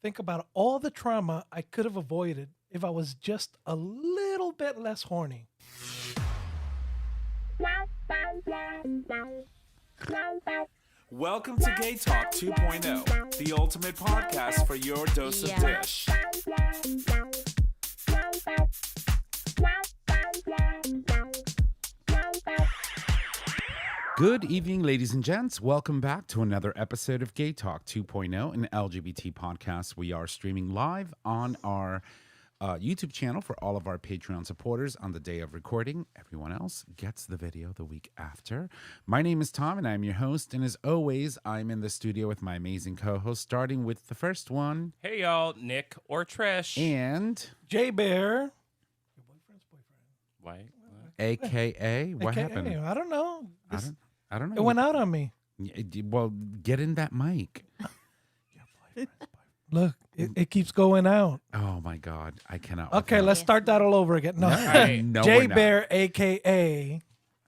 think about all the trauma I could have avoided if I was just a little bit less horny. Welcome to GayTalk 2.0, the ultimate podcast for your dose of dish. Good evening, ladies and gents. Welcome back to another episode of GayTalk 2.0, an LGBT podcast. We are streaming live on our YouTube channel for all of our Patreon supporters on the day of recording. Everyone else gets the video the week after. My name is Tom, and I'm your host. And as always, I'm in the studio with my amazing co-host, starting with the first one. Hey, y'all. Nick or Trish. And J Bear. Your boyfriend's boyfriend. What? AKA, what AKA, happened? I don't know. I don't know. It went out on me. Well, get in that mic. Look, it keeps going out. Oh my God, I cannot. Okay, let's start that all over again. No, No, J we're not. Bear, AKA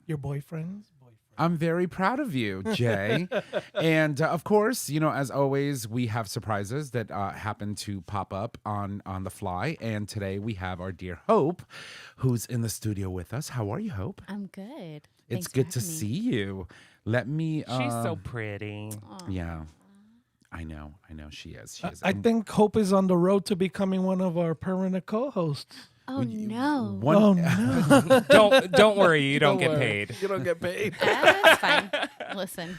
your boyfriend's boyfriend. I'm very proud of you, Jay. And of course, you know, as always, we have surprises that happen to pop up on the fly. And today we have our dear Hope, who's in the studio with us. How are you, Hope? I'm good. It's Thanks for good to having me. see you. Let me. She's so pretty. Aw. Yeah, I know. She is. She is. I think Hope is on the road to becoming one of our permanent co-hosts. Oh no. Oh, no. Don't worry, you don't get worry. paid. You don't get paid. That's fine. Listen.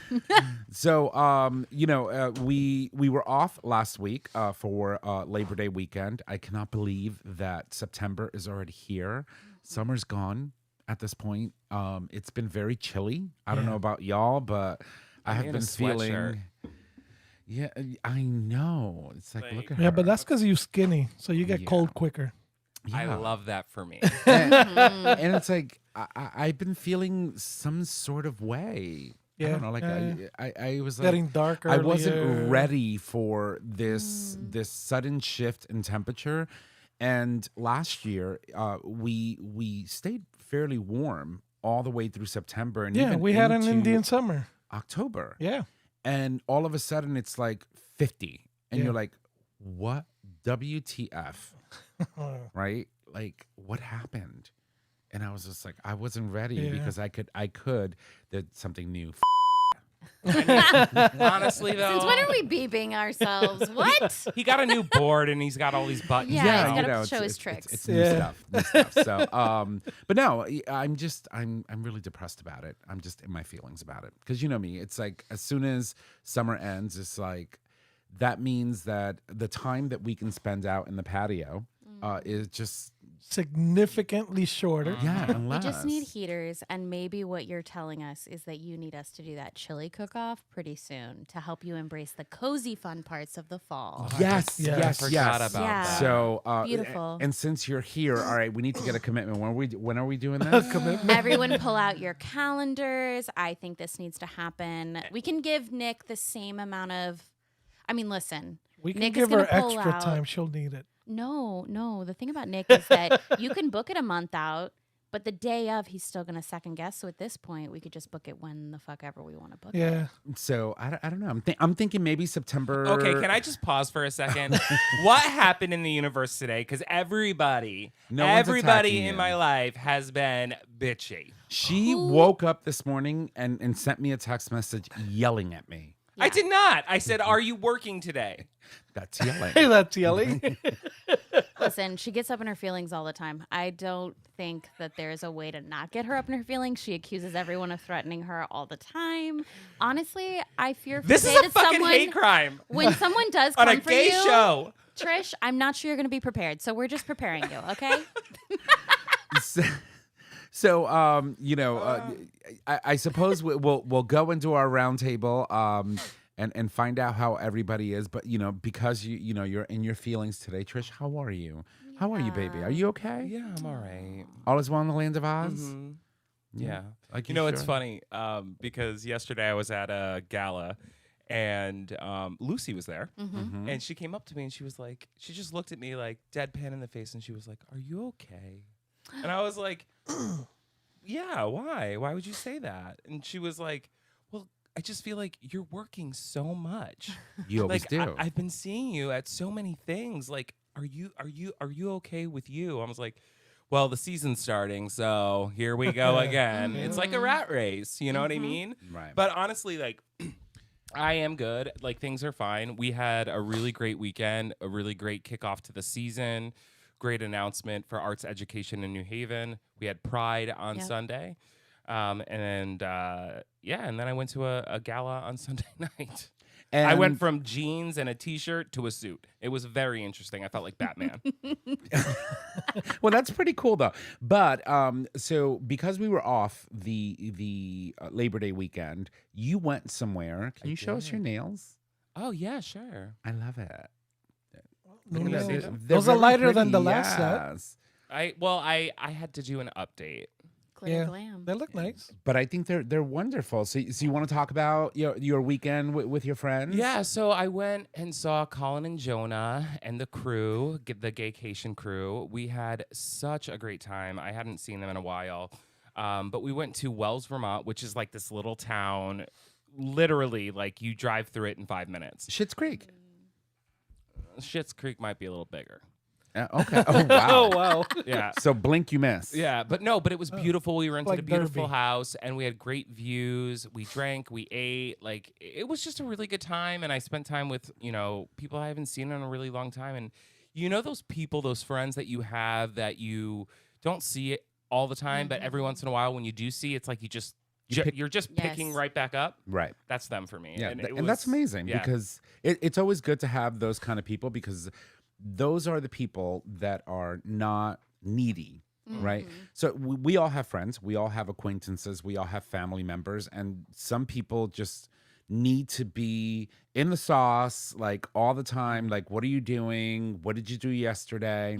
So, you know, we were off last week for Labor Day weekend. I cannot believe that September is already here. Summer's gone at this point. It's been very chilly. I don't know about y'all, but I have in a been feeling. sweatshirt. Yeah, I know. It's like, look at her. Yeah, but that's because you're skinny, so you get Yeah. cold quicker. I Yeah. love that for me. And it's like I've been feeling some sort of way. I Yeah, don't know. Like yeah. I was like, Getting darker. I wasn't ready for this sudden shift in temperature. And last year, we stayed fairly warm all the way through September, and Yeah, even we had an into Indian summer. October. Yeah. And all of a sudden, it's like 50, and Yeah. you're like, "What? WTF?" Right? Like, what happened? And I was just like, I wasn't ready Yeah. because I could. There's something new. Honestly, though, Since when are we beeping ourselves? What? he got a new board and he's got all these buttons. Yeah, now. he's gotta you know, show his it's tricks. new Yeah. stuff. New stuff. So, but no, I'm really depressed about it. I'm just in my feelings about it because you know me. It's like as soon as summer ends, it's like that means that the time that we can spend out in the patio is just Significantly shorter. yeah. We Unless just need heaters, and maybe what you're telling us is that you need us to do that chili cook-off pretty soon to help you embrace the cozy fun parts of the fall. Yes, Yeah. yes, I forgot yes. about Yeah. that. So Beautiful. And since you're here, all right, we need to get a commitment. When are we doing that? Everyone pull out your calendars. I think this needs to happen. We can give Nick the same amount of, I mean, listen. We can Nick is give her gonna pull extra out- time. She'll need it. No. The thing about Nick is that you can book it a month out, but the day of, he's still going to second guess. So at this point, we could just book it when the fuck ever we want to book it. Yeah. So I don't know. I'm thinking maybe September. Okay, can I just pause for a second? What happened in the universe today? Because everybody No one's attacking in you. my life has been bitchy. She woke up this morning and sent me a text message yelling at me. I did not. I said, "Are you working today?" That's yelling. Hey, that's yelling. Listen, she gets up in her feelings all the time. I don't think that there's a way to not get her up in her feelings. She accuses everyone of threatening her all the time. Honestly, I fear for This the is day a that fucking someone, hate crime when someone does on come a for gay you, show. Trish, I'm not sure you're going to be prepared. So we're just preparing you, okay? So, you know, I suppose we'll go into our roundtable and find out how everybody is. But you know, because you know you're in your feelings today, Trish. How are you? How are you, baby? Are you okay? Yeah, I'm all right. All is well in the land of Oz. Mhm. Yeah. Like You know, it's sure? funny because yesterday I was at a gala and Lucy was there. Mm-hmm. And she came up to me and she was like, she just looked at me like deadpan in the face and she was like, "Are you okay?" And I was like, "Yeah, why? Why would you say that?" And she was like, "Well, I just feel like you're working so much. You always Like do. I've been seeing you at so many things. Like, are you okay with you? I was like, well, the season's starting, so here we go again. It's like a rat race, you know what I mean? Right. But honestly, like, I am good. Like, things are fine. We had a really great weekend, a really great kickoff to the season, great announcement for arts education in New Haven. We had Pride on Sunday. And then I went to a gala on Sunday night. And I went from jeans and a T-shirt to a suit. It was very interesting. I felt like Batman. well, that's pretty cool though. But so because we were off the Labor Day weekend, you went somewhere. Can you show us your nails? Oh yeah, sure. I love it. No, Look at no. that. Those are really lighter than pretty, the last set. yes. I had to do an update. Glitter Yeah, glam. they look nice. But I think they're wonderful. So you want to talk about your weekend with your friends? Yeah, so I went and saw Colin and Jonah and the crew, the Gaycation crew. We had such a great time. I hadn't seen them in a while. But we went to Wells, Vermont, which is like this little town. Literally, like you drive through it in 5 minutes. Schitt's Creek. Schitt's Creek might be a little bigger. Okay. Oh wow. Oh wow. Yeah. So blink you miss. Yeah, but it was beautiful. We rented like a beautiful Derby. house and we had great views. We drank, we ate. Like it was just a really good time. And I spent time with, people I haven't seen in a really long time. And those people, those friends that you have that you don't see it all the time, but every once in a while when you do see, it's like you're just picking Yes. right back up. Right. That's them for me. Yeah. And, And that's amazing because it's always good to have those kind of people because those are the people that are not needy, right? So we all have friends, we all have acquaintances, we all have family members, and some people just need to be in the sauce like all the time. Like, what are you doing? What did you do yesterday?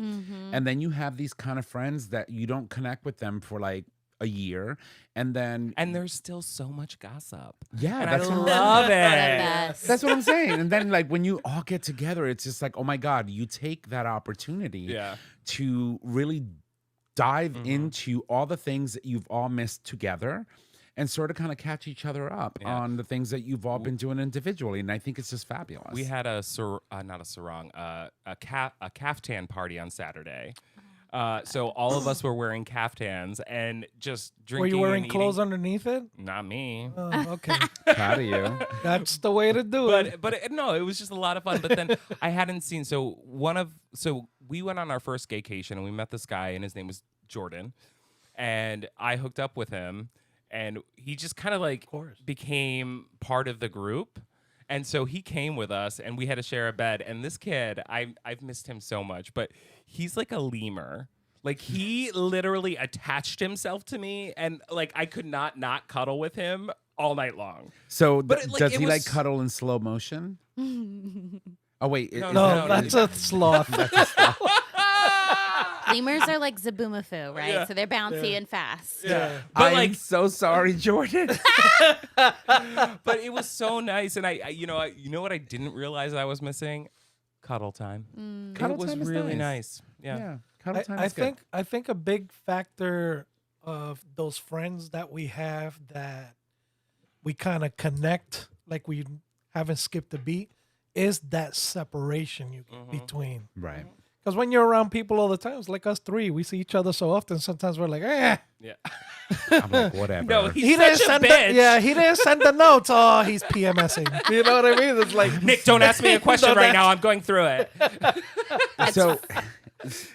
And then you have these kind of friends that you don't connect with them for like a year, and then there's still so much gossip. yeah, And that's I what I'm love saying. it. Best. That's what I'm saying. And then like when you all get together, it's just like, oh my God, you take that opportunity Yeah. to really dive into all the things that you've all missed together and sort of kind of catch each other up on the things that you've all been doing individually. And I think it's just fabulous. We had a caftan party on Saturday. So all of us were wearing caftans and just drinking. Were you wearing and clothes? underneath it? Not me. Oh, okay. proud of you. That's the way to do it. But no, it was just a lot of fun. But then I hadn't seen. So we went on our first gaycation and we met this guy and his name was Jordan, and I hooked up with him, and he just kind of like became part of the group. And so he came with us, and we had to share a bed. And this kid, I've missed him so much, but he's like a lemur. Like he literally attached himself to me, and like I could not cuddle with him all night long. So But does it he like was- cuddle in slow motion? Oh wait, No, is No, that- that's a sloth. Lemurs are like Zaboomafoo, right? Yeah. So they're bouncy and fast. Yeah. But I'm so sorry, Jordan. But it was so nice, and I you know what I didn't realize I was missing? Cuddle time. Cuddle It was time is really nice. nice. Yeah. Cuddle time I is good. think a big factor of those friends that we have that we kind of connect, like we haven't skipped a beat, is that separation you get between. Right. Because when you're around people all the time, it's like us three. We see each other so often. Sometimes we're like, eh. Yeah. I'm like, whatever. No, He he's didn't such a send bitch. he didn't send the notes. Oh, he's PMSing. You know what I mean? It's like Nick, don't ask me a question Don't right ask- now. I'm going through it. So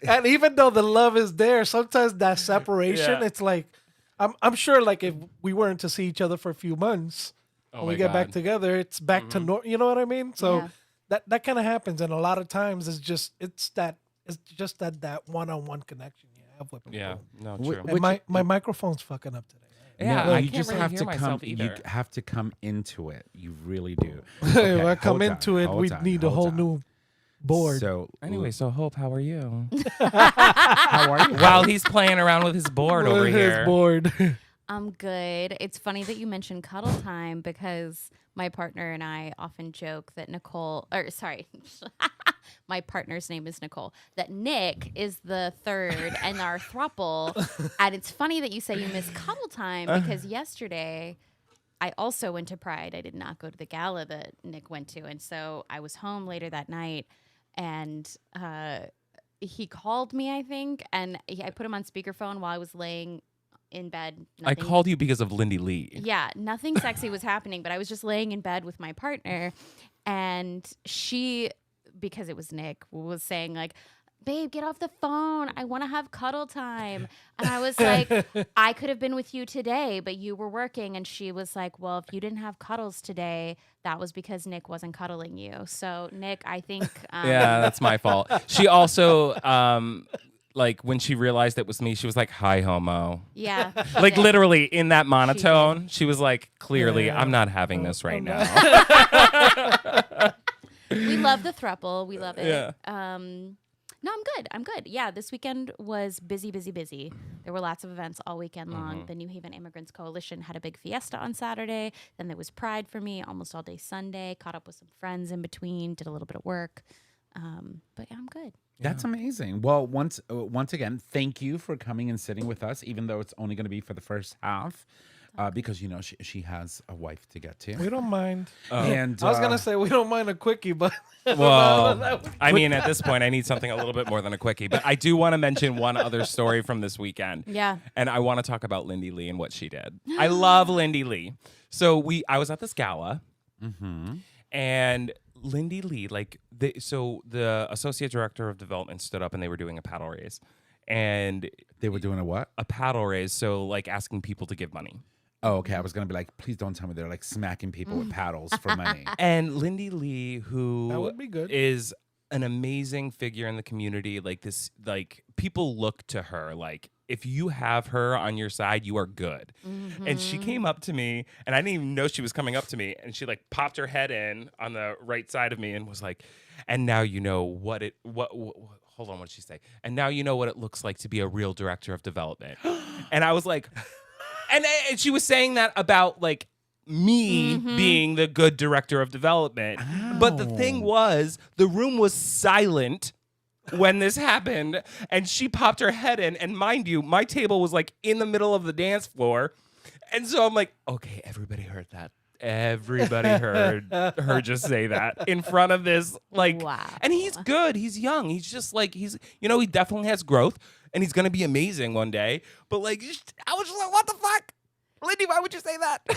And even though the love is there, sometimes that separation, Yeah. it's like, I'm sure like if we weren't to see each other for a few months, Oh when my we get back God. together, it's back to normal. You know what I mean? So Yeah. that kind of happens, and a lot of times it's just that one-on-one connection you have with people. Yeah. No, Wh- true. And my microphone's fucking up today. Yeah, no, I you can't just really have hear to myself come. either. You have to come into it. You really do. If Okay, I come hold on, into it, hold we on, need a hold whole on. new board. So Anyway, so Hope, how are you? how are you? While he's playing around with his board over With his here. board. I'm good. It's funny that you mentioned cuddle time because my partner and I often joke that my partner's name is Nicole, that Nick is the third and our throuple. And it's funny that you say you miss cuddle time because yesterday I also went to Pride. I did not go to the gala that Nick went to. And so I was home later that night, and he called me, I think, and I put him on speakerphone while I was laying in bed. I called you because of Lindy Lee. Yeah, nothing sexy was happening, but I was just laying in bed with my partner, and she, because it was Nick, was saying like, babe, get off the phone. I want to have cuddle time. And I was like, I could have been with you today, but you were working. And she was like, well, if you didn't have cuddles today, that was because Nick wasn't cuddling you. So, Nick, I think... Yeah, that's my fault. She also, like, when she realized it was me, she was like, hi, homo. Yeah. Like, yeah. literally in that monotone, she was like, clearly, I'm not having this right now. We love the throuple. We love it. Yeah. No, I'm good. Yeah, this weekend was busy. There were lots of events all weekend long. The New Haven Immigrants Coalition had a big fiesta on Saturday. Then there was Pride for me almost all day Sunday. Caught up with some friends in between. Did a little bit of work. But yeah, I'm good. That's amazing. Well, once again, thank you for coming and sitting with us, even though it's only going to be for the first half. Because, you know, she has a wife to get to. We don't mind. And I was going to say we don't mind a quickie, but... Well, I mean, at this point, I need something a little bit more than a quickie. But I do want to mention one other story from this weekend. Yeah. And I want to talk about Lindy Lee and what she did. I love Lindy Lee. So I was at this gala, and Lindy Lee, like, the associate director of development stood up and they were doing a paddle raise. And they were doing a what? A paddle raise. So, like, asking people to give money. Oh, okay. I was going to be like, please don't tell me they're like smacking people with paddles for money. And Lindy Lee, who That would be good. is an amazing figure in the community, like this, like people look to her, like if you have her on your side, you are good. And she came up to me, and I didn't even know she was coming up to me, and she like popped her head in on the right side of me and was like, and now you know what hold on, what did she say? And now you know what it looks like to be a real director of development. And I was like, and she was saying that about like me being the good director of development. But the thing was, the room was silent when this happened, and she popped her head in, and mind you, my table was like in the middle of the dance floor. And so I'm like, okay, everybody heard that. Everybody heard her just say that in front of this, like, Wow. And he's good. He's young. He's just like, he definitely has growth, and he's going to be amazing one day. But like, I was just like, what the fuck? Lindy, why would you say that?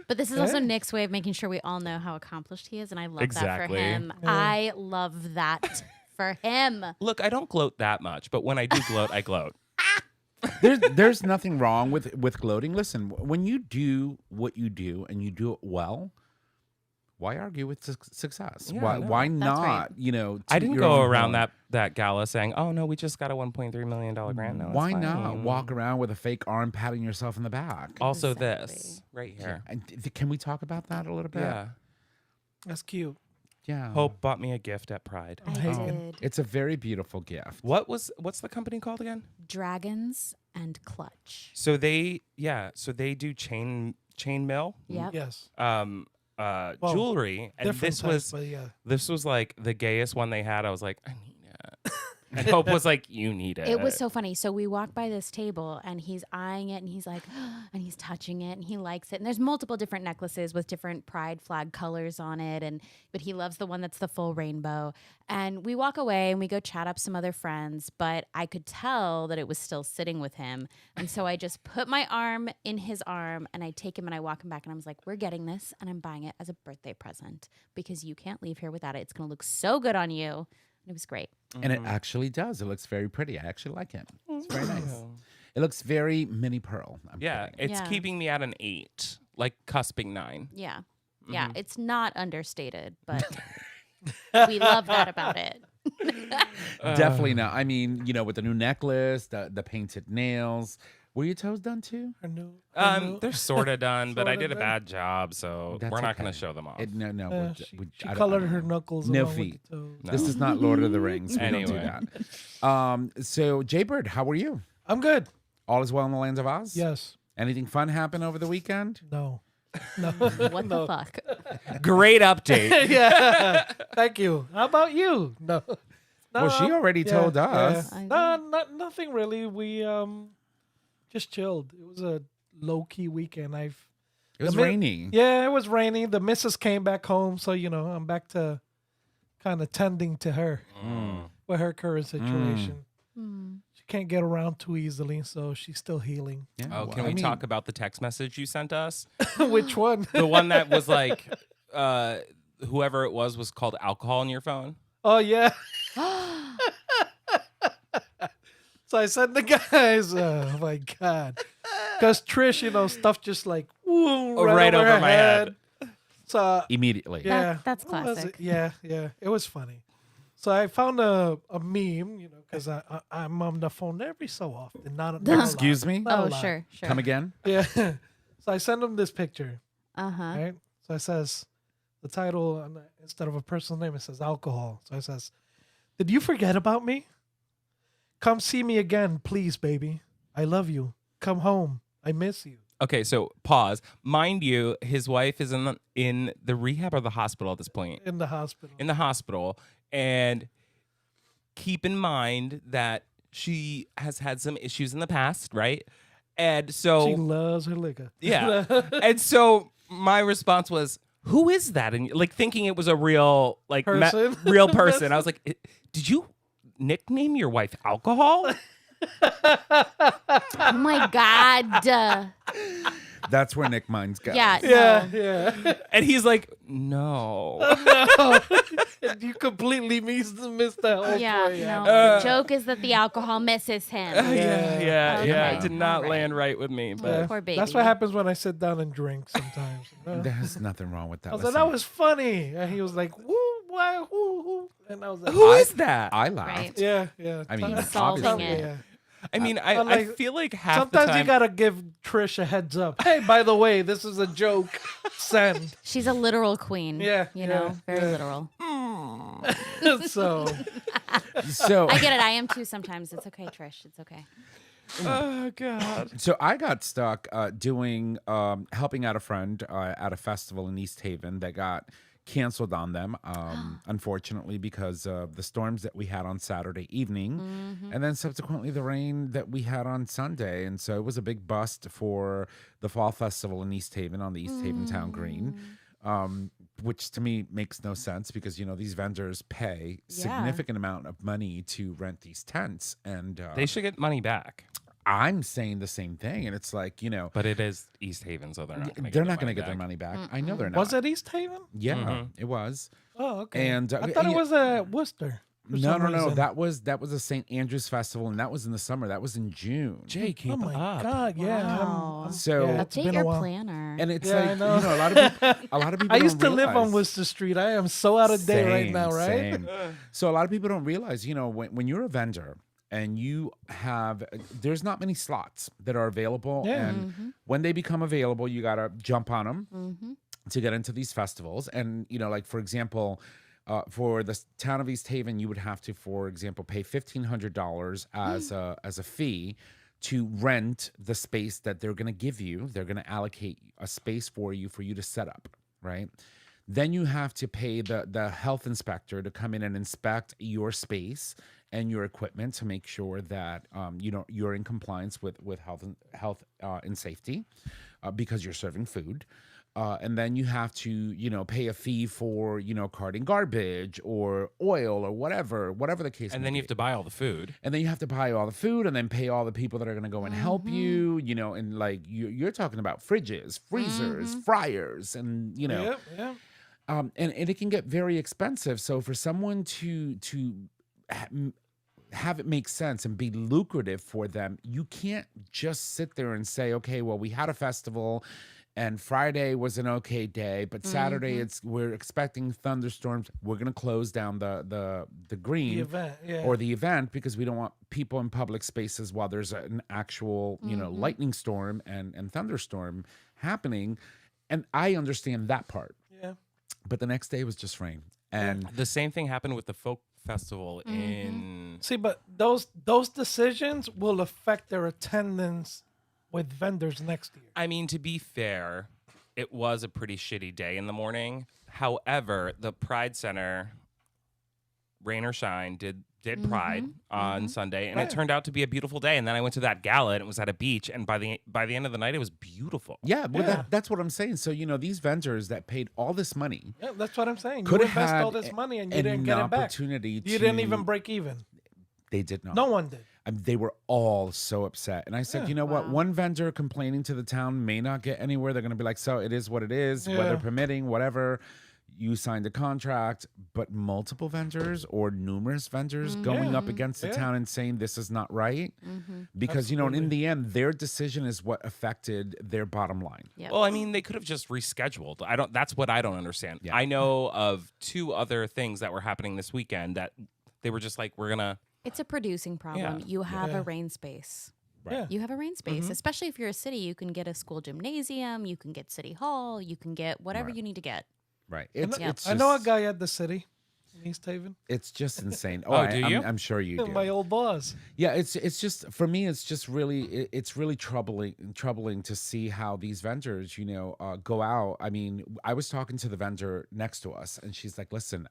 But this is also Nick's way of making sure we all know how accomplished he is, and I love that for Exactly. him. I love that for him. Look, I don't gloat that much, but when I do gloat, I gloat. There's nothing wrong with gloating. Listen, when you do what you do and you do it well, why argue with success? Yeah, why no. why That's not? right. You know, I toot didn't your go own around horn. that gala saying, "Oh no, we just got a $1.3 million grant." No, it's Why not fine. walk around with a fake arm patting yourself in the back? Also, Exactly. this right here. And can we talk about that a little bit? Yeah. That's cute. Yeah. Hope bought me a gift at Pride. I Oh. did. It's a very beautiful gift. What's the company called again? Dragons and Clutch. So they do chain mail, Yep. Yes. jewelry, and Different types, but yeah. this was like the gayest one they had. I was like, I need it. And Hope was like, you need it. It was so funny. So we walk by this table and he's eyeing it and he's like, and he's touching it and he likes it. And there's multiple different necklaces with different pride flag colors on it. But he loves the one that's the full rainbow. And we walk away and we go chat up some other friends, but I could tell that it was still sitting with him. And so I just put my arm in his arm and I take him and I walk him back and I was like, we're getting this and I'm buying it as a birthday present because you can't leave here without it. It's going to look so good on you. And it was great. And it actually does. It looks very pretty. I actually like it. It's very nice. It looks very mini pearl. I'm Yeah, kidding. it's Yeah. keeping me at an 8, like cusping 9. Yeah. Yeah. It's not understated, but we love that about it. Definitely not. I mean, you know, with the new necklace, the painted nails. Were your toes done too? Her new, They're sort of done, but I Sorta did a done. bad job, so That's we're not going okay. to show them off. No. she I don't- colored her knuckles. No along with feet. the toes. No. This is not Lord of the Rings. We don't do Anyway. that. So, Jaybird, how are you? I'm good. All is well in the lands of Oz? Yes. Anything fun happen over the weekend? No. No. What No. the fuck? Great update. Yeah. Thank you. How about you? No. Well, she already told us. I No, nothing really. We just chilled. It was a low key weekend. It was raining. Yeah, it was raining. The missus came back home, so I'm back to kind of tending to her with her current situation. She can't get around too easily, so she's still healing. Yeah, Oh, can we talk about the text message you sent us? Which one? The one that was like, whoever it was called alcohol on your phone. Oh yeah. So I said the guys, oh my God. Because Trish, stuff just like right over my head. So Immediately. yeah, That's what was classic. it? Yeah, it was funny. So I found a meme, because I'm on the phone every so often. Not a lot. Excuse me? Not a Oh, lot. sure. Come again? Yeah. So I send him this picture, Uh-huh. right? So it says the title instead of a personal name, it says alcohol. So it says, "Did you forget about me? Come see me again, please, baby. I love you. Come home. I miss you." Okay, so pause. Mind you, his wife is in the rehab or the hospital at this point. In the hospital. In the hospital, and keep in mind that she has had some issues in the past, right? And so She loves her liquor. yeah. And so my response was, "Who is that?" And like thinking it was a real Person? real person. I was like, "Did you nickname your wife alcohol?" Oh my God. That's where Nick Mines goes. Yeah. Yeah, No. yeah. And he's like, "No." No. You completely missed the whole Yeah. point. No. The joke is that the alcohol misses him. Yeah. Okay. It did not All right. land right with me. But Yeah. Poor baby. That's what happens when I sit down and drink sometimes. There's nothing wrong with that. I was like, that was funny. And he was like, woo, why, who? And I was like, who is that? I laughed. Right. Yeah, yeah. I mean, Insulting obviously. it. Yeah. I mean, I I like- feel like half Sometimes the time. you gotta give Trish a heads up. Hey, by the way, this is a joke. Send. She's a literal queen. Yeah, You know, yeah, very yeah. literal. So So, I get it. I am too sometimes. It's okay, Trish. It's okay. Oh God. so I got stuck doing helping out a friend at a festival in East Haven that got canceled on them, unfortunately, because of the storms that we had on Saturday evening, and then subsequently the rain that we had on Sunday. And so it was a big bust for the Fall Festival in East Haven on the East Haven Town Green. Which to me makes no sense because these vendors pay significant amount of money to rent these tents, and They should get money back. I'm saying the same thing, and it's like But it is East Haven, so they're not going to they're not going to get their money back. I know they're not. was it East Haven? Yeah, it was. Oh, okay. And I thought it was Worcester. for No, some no. reason. That was a St. Andrew's festival, and that was in the summer. That was in June. Jay, keep Oh my up. God! Yeah. Wow. So- yeah, it's Update been a your while. planner. And it's Yeah, I like know. a lot of people. I used to don't live on realize- Worcester Street. I am so out of date right Same, now, right? same. So a lot of people don't realize, when you're a vendor and there's not many slots that are available, Yeah. and when they become available, you gotta jump on them to get into these festivals. And like for example, for the town of East Haven, you would have to, for example, pay $1,500 as a fee to rent the space that they're going to give you. They're going to allocate a space for you to set up, right? Then you have to pay the health inspector to come in and inspect your space and your equipment to make sure that you're in compliance with health and safety because you're serving food. And then you have to, pay a fee for, carting garbage or oil or whatever the case. And may then you be. have to buy all the food. And then you have to buy all the food and then pay all the people that are going to go and help you, and like you're talking about fridges, freezers, fryers, and, Yep, yeah. and it can get very expensive. So for someone to have it make sense and be lucrative for them, you can't just sit there and say, okay, well, we had a festival and Friday was an okay day, but Saturday we're expecting thunderstorms. We're gonna close down the green The event, yeah. or the event because we don't want people in public spaces while there's an actual lightning storm and thunderstorm happening. And I understand that part. Yeah. But the next day was just rain. And The same thing happened with the folk festival in. See, but those decisions will affect their attendance with vendors next year. I mean, to be fair, it was a pretty shitty day in the morning. However, the Pride Center rain or shine, did Pride on Sunday, and Right. it turned out to be a beautiful day. And then I went to that gala, and it was at a beach, and by the end of the night, it was beautiful. Yeah, well, Yeah. that's what I'm saying. So, these vendors that paid all this money Yeah, that's what I'm saying. could You have invest had all this money and you an didn't get it back. opportunity You to. didn't even break even. They did not. No one did. They were all so upset. And I said, Yeah. you know what? Wow. One vendor complaining to the town may not get anywhere. They're going to be like, so it is what it is, weather Yeah. permitting, whatever. You signed a contract, but multiple vendors or numerous vendors going up against the Yeah. town and saying this is not right. Because, in Absolutely. the end, their decision is what affected their bottom line. Yep. Well, I mean, they could have just rescheduled. That's what I don't understand. Yeah. I know of 2 other things that were happening this weekend that they were just like, we're gonna. It's a producing problem. Yeah. You have Yeah. a rain space. Yeah. You have a rain space, especially if you're a city. You can get a school gymnasium, you can get city hall, you can get whatever Right. you need to get. Right. I know, It's I know a just- guy at the city in East Haven. It's just insane. Oh, do you? I'm sure you do. My old boss. Yeah, it's just for me. It's just really it's really troubling to see how these vendors, go out. I mean, I was talking to the vendor next to us, and she's like, "Listen,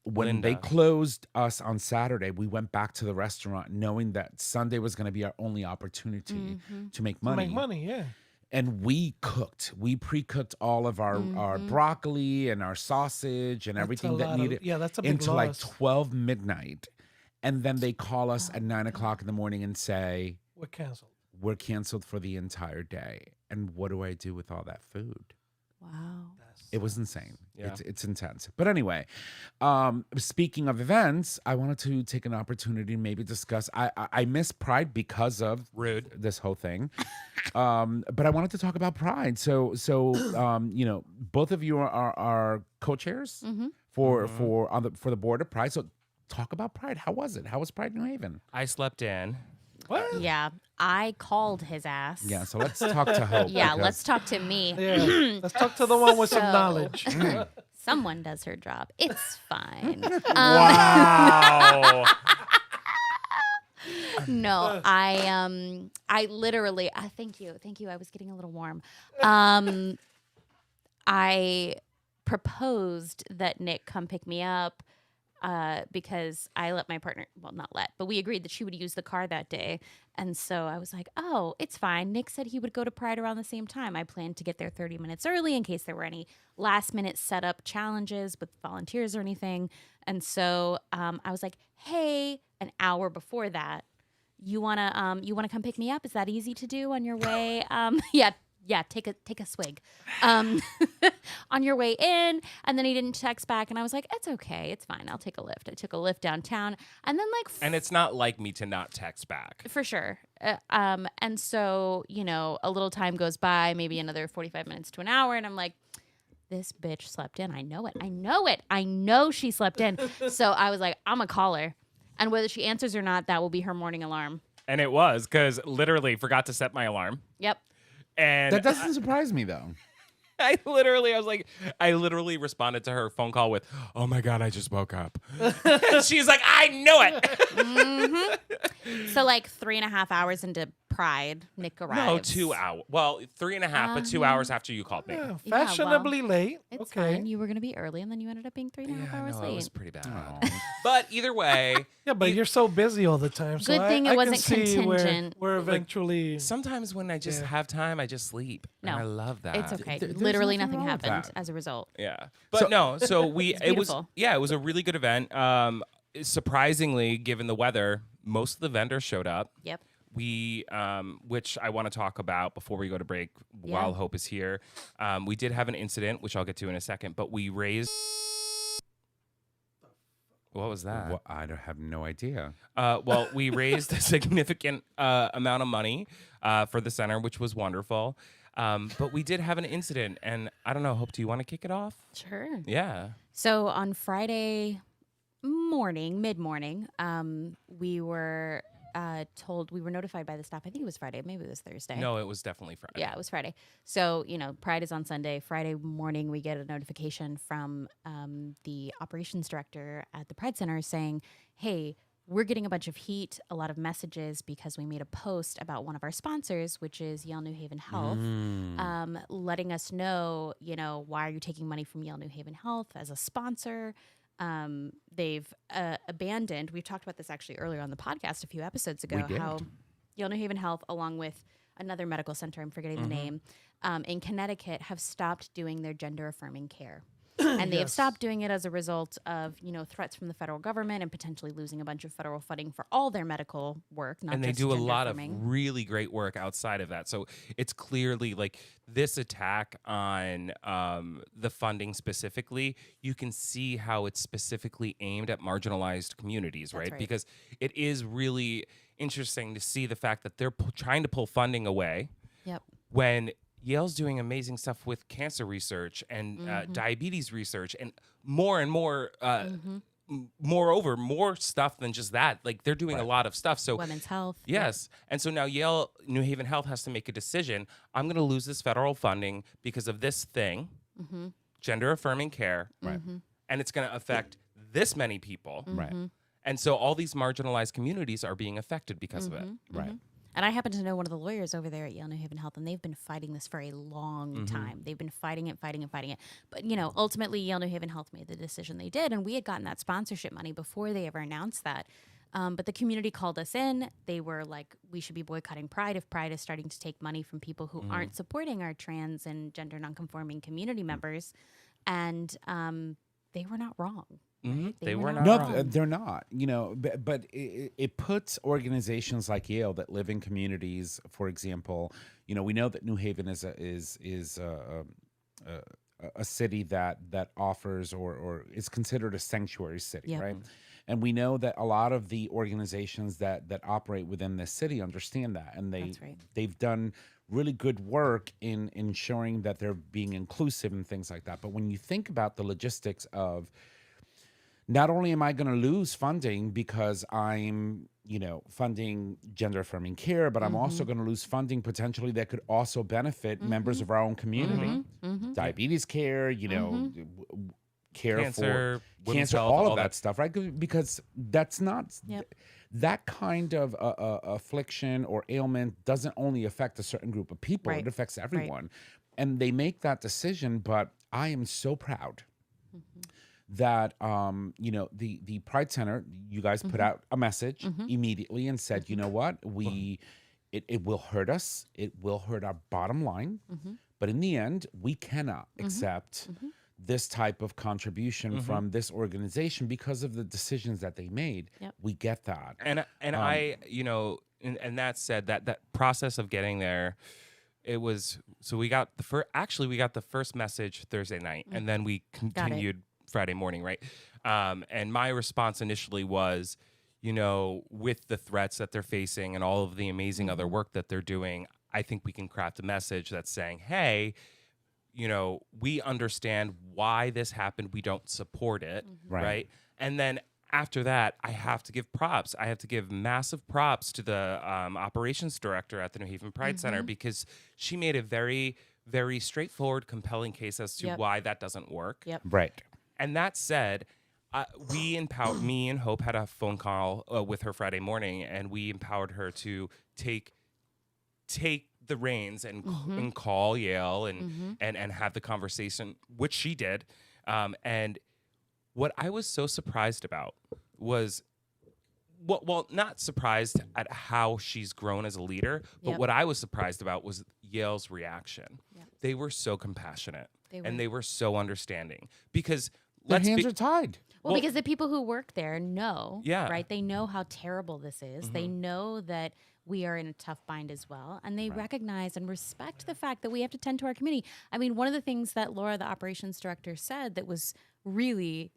when they Linda. closed us on Saturday, we went back to the restaurant knowing that Sunday was going to be our only opportunity to make To money. make money, yeah. And we cooked. We pre-cooked all of our broccoli and our sausage and That's everything a that lot of- needed yeah, that's a big until like loss. 12 midnight. And then they call us at 9 o'clock in the morning and say, We're canceled. we're canceled for the entire day. And what do I do with all that food? Wow. It was insane. Yeah. It's intense. But anyway, speaking of events, I wanted to take an opportunity to maybe discuss. I miss Pride because of Rude. this whole thing. But I wanted to talk about Pride. So both of you are co-chairs for the board of Pride. So talk about Pride. How was it? How was Pride New Haven? I slept in. What? Yeah, I called his ass. Yeah. So let's talk to Hope. Yeah, because- let's talk to me. Yeah. Let's talk to the one with some So- knowledge. Someone does her job. It's fine. Wow. No, I literally, thank you. I was getting a little warm. I proposed that Nick come pick me up because I let my partner, well, not let, but we agreed that she would use the car that day. And so I was like, oh, it's fine. Nick said he would go to Pride around the same time. I planned to get there 30 minutes early in case there were any last minute setup challenges with volunteers or anything. And so I was like, hey, an hour before that, you wanna come pick me up? Is that easy to do on your way? Yeah, take a swig on your way in. And then he didn't text back, and I was like, it's okay, it's fine, I'll take a lift. I took a lift downtown, and then And it's not like me to not text back. for sure. And so, a little time goes by, maybe another 45 minutes to an hour, and I'm like, this bitch slept in. I know it. I know she slept in. So I was like, I'm gonna call her. And whether she answers or not, that will be her morning alarm. And it was, because literally forgot to set my alarm. Yep. And That doesn't surprise me though. I literally responded to her phone call with, "Oh my God, I just woke up." And she's like, "I knew it." So like 3.5 hours into Pride, Nick arrives. No, 2 hours. Well, 3.5, but 2 hours after you called me. Yeah, Yeah, fashionably late. It's Okay. fine. You were going to be early, and then you ended up being 3.5 hours no, late. it was pretty bad. But either way, Yeah, but you're so busy all the time. So Good thing it I can wasn't see contingent. We're eventually. sometimes when I just Yeah. have time, I just sleep. No, And I love that. It's okay. There's Literally nothing nothing wrong with happened that. as a result. Yeah. But so we it was beautiful. it was a really good event. Surprisingly, given the weather, most of the vendors showed up. Yep. We, which I want to talk about before we go to break Yeah. while Hope is here. We did have an incident, which I'll get to in a second, but we raised. What was that? Well, I have no idea. Well, we raised a significant amount of money for the center, which was wonderful. But we did have an incident, and I don't know. Hope, do you want to kick it off? Sure. Yeah. So on Friday morning, mid-morning, we were we were notified by the staff. I think it was Friday. Maybe it was Thursday. No, it was definitely Friday. Yeah, it was Friday. So, Pride is on Sunday. Friday morning, we get a notification from the operations director at the Pride Center saying, hey, we're getting a bunch of heat, a lot of messages because we made a post about one of our sponsors, which is Yale New Haven Health, letting us know, why are you taking money from Yale New Haven Health as a sponsor? they've abandoned. We've talked about this actually earlier on the podcast a few episodes ago. We did. How Yale New Haven Health, along with another medical center, I'm forgetting the name, in Connecticut, have stopped doing their gender-affirming care. And they have stopped doing it as a result of, threats from the federal government and potentially losing a bunch of federal funding for all their medical work. Not And they just do a lot of gender-affirming. really great work outside of that. So it's clearly like this attack on the funding specifically, you can see how it's specifically aimed at marginalized communities, That's right. Because it is really interesting to see the fact that they're trying to pull funding away Yep. when Yale's doing amazing stuff with cancer research and diabetes research and more and more. Moreover, more stuff than just that. Like they're doing a lot of stuff. So Women's health. yes, and so now Yale New Haven Health has to make a decision. I'm going to lose this federal funding because of this thing, gender-affirming care, and it's going to affect this many people, Right. and so all these marginalized communities are being affected because of it. Right. And I happen to know one of the lawyers over there at Yale New Haven Health, and they've been fighting this for a long time. They've been fighting it. But, ultimately, Yale New Haven Health made the decision they did, and we had gotten that sponsorship money before they ever announced that. But the community called us in. They were like, we should be boycotting Pride if Pride is starting to take money from people who aren't supporting our trans and gender nonconforming community members. And they were not wrong. Right? They were not No, wrong. they're not. But it puts organizations like Yale that live in communities. For example, we know that New Haven is a city that offers or is considered a sanctuary city, Yep. right? And we know that a lot of the organizations that operate within this city understand that, and That's right. they've done really good work in ensuring that they're being inclusive and things like that. But when you think about the logistics of not only am I going to lose funding because I'm, funding gender affirming care, but I'm also going to lose funding potentially that could also benefit members of our own community. Diabetes care, care Cancer, for women's cancer, health, all all of that that. stuff, right? Because that's not Yep. that kind of affliction or ailment doesn't only affect a certain group of people; Right. it affects everyone. And they make that decision. But I am so proud that the Pride Center, you guys put out a message immediately and said, you know what, it will hurt us, it will hurt our bottom line, but in the end, we cannot accept this type of contribution from this organization because of the decisions that they made. Yep. We get that. And I, and that said, that process of getting there, it was, so we got the first message Thursday night, and then we continued Friday morning, right? And my response initially was, with the threats that they're facing and all of the amazing other work that they're doing, I think we can craft a message that's saying, hey, we understand why this happened. We don't support it, right? And then after that, I have to give props. I have to give massive props to the operations director at the New Haven Pride Center, because she made a very, very straightforward, compelling case as to why that doesn't work. Yep. Right. And that said, me and Hope had a phone call with her Friday morning, and we empowered her to take the reins and call Yale and have the conversation, which she did. And what I was so surprised about was, well, not surprised at how she's grown as a leader, but Yep. what I was surprised about was Yale's reaction. Yep. They were so compassionate They and were. they were so understanding, because Their let's hands be, are tied. Well, because the people who work there know, Yeah. right? They know how terrible this is. They know that we are in a tough bind as well. And they recognize and respect the fact that we have to tend to our community. I mean, one of the things that Laura, the operations director, said that was really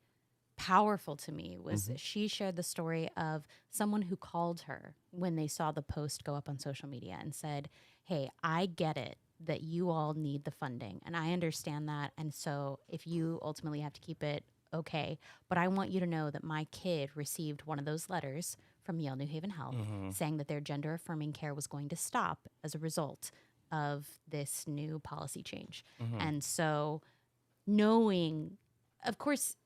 powerful to me was she shared the story of someone who called her when they saw the post go up on social media and said, hey, I get it that you all need the funding, and I understand that. And so if you ultimately have to keep it, okay, but I want you to know that my kid received one of those letters from Yale New Haven Health saying that their gender affirming care was going to stop as a result of this new policy change. And so knowing, of course,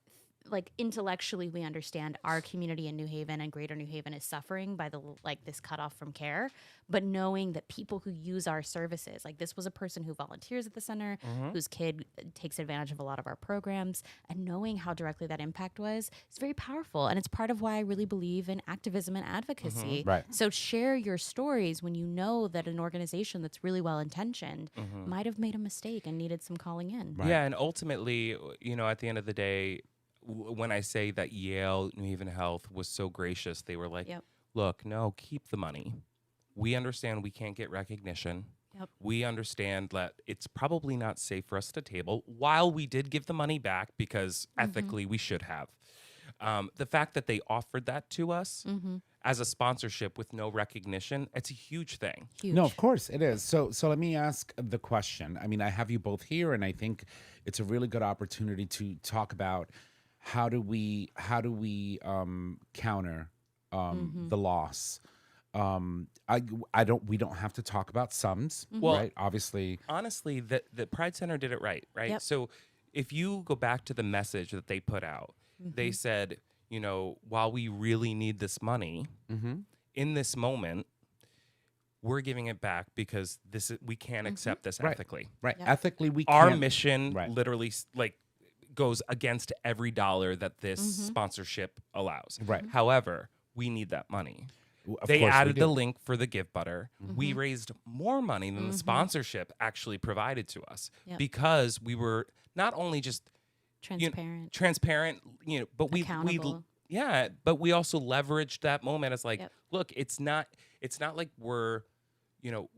like intellectually we understand our community in New Haven and Greater New Haven is suffering by the like this cutoff from care, but knowing that people who use our services, like this was a person who volunteers at the center, whose kid takes advantage of a lot of our programs, and knowing how directly that impact was, it's very powerful. And it's part of why I really believe in activism and advocacy. Right. So share your stories when you know that an organization that's really well intentioned might have made a mistake and needed some calling in. Right. Yeah, and ultimately, at the end of the day, when I say that Yale New Haven Health was so gracious, they were like, Yep. look, no, keep the money. We understand we can't get recognition. Yep. We understand that it's probably not safe for us to table, while we did give the money back because ethically we should have. The fact that they offered that to us as a sponsorship with no recognition, it's a huge thing. Huge. No, of course it is. So let me ask the question. I mean, I have you both here, and I think it's a really good opportunity to talk about how do we counter the loss. We don't have to talk about sums, Well, right? Obviously, Honestly, the Pride Center did it right? Yep. So if you go back to the message that they put out, they said, while we really need this money, in this moment, we're giving it back because we can't accept this Right. ethically. right? Yep. Ethically, we Our can't. mission Right. literally goes against every dollar that this sponsorship allows. Right. However, we need that money. Of They course we added do. the link for the Give Butter. We raised more money than the sponsorship actually provided to us Yep. because we were not only just Transparent. transparent, but Accountable. but we also leveraged that moment as like, Yep. look, it's not like we're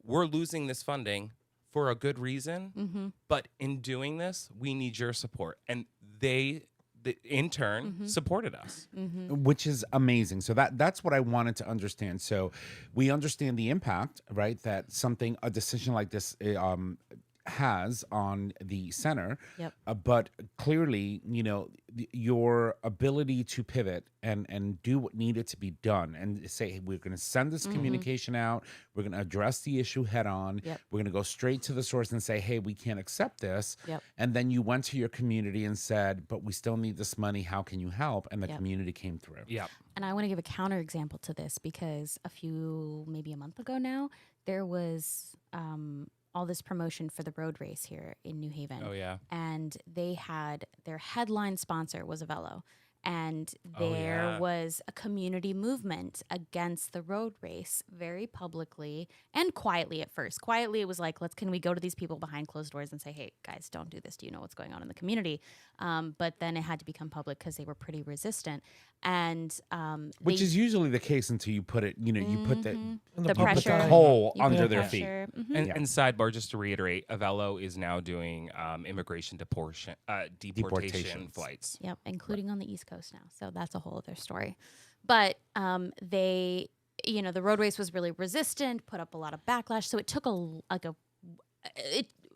losing this funding for a good reason, but in doing this, we need your support. And they in turn supported us. Which is amazing. So that's what I wanted to understand. So we understand the impact, right, that a decision like this has on the center. Yep. But clearly, your ability to pivot and do what needed to be done and say, hey, we're going to send this communication out. We're going to address the issue head on. Yep. We're going to go straight to the source and say, hey, we can't accept this. Yep. And then you went to your community and said, but we still need this money. How can you help? And the Yep. community came through. Yeah. And I want to give a counterexample to this because maybe a month ago now, there was all this promotion for the road race here in New Haven. Oh yeah. And they had their headline sponsor was Avello. And Oh, there yeah. was a community movement against the road race very publicly and quietly at first. Quietly, it was like, can we go to these people behind closed doors and say, hey, guys, don't do this. Do you know what's going on in the community? But then it had to become public because they were pretty resistant. And Which is usually the case until you put it, you put the In the public pressure. eye. coal You put under the their feet. pressure. And, Yeah. and sidebar, just to reiterate, Avello is now doing immigration deportation Deportations. flights. Yep, including on the East Coast now. So that's a whole other story. But they, the road race was really resistant, put up a lot of backlash. So it took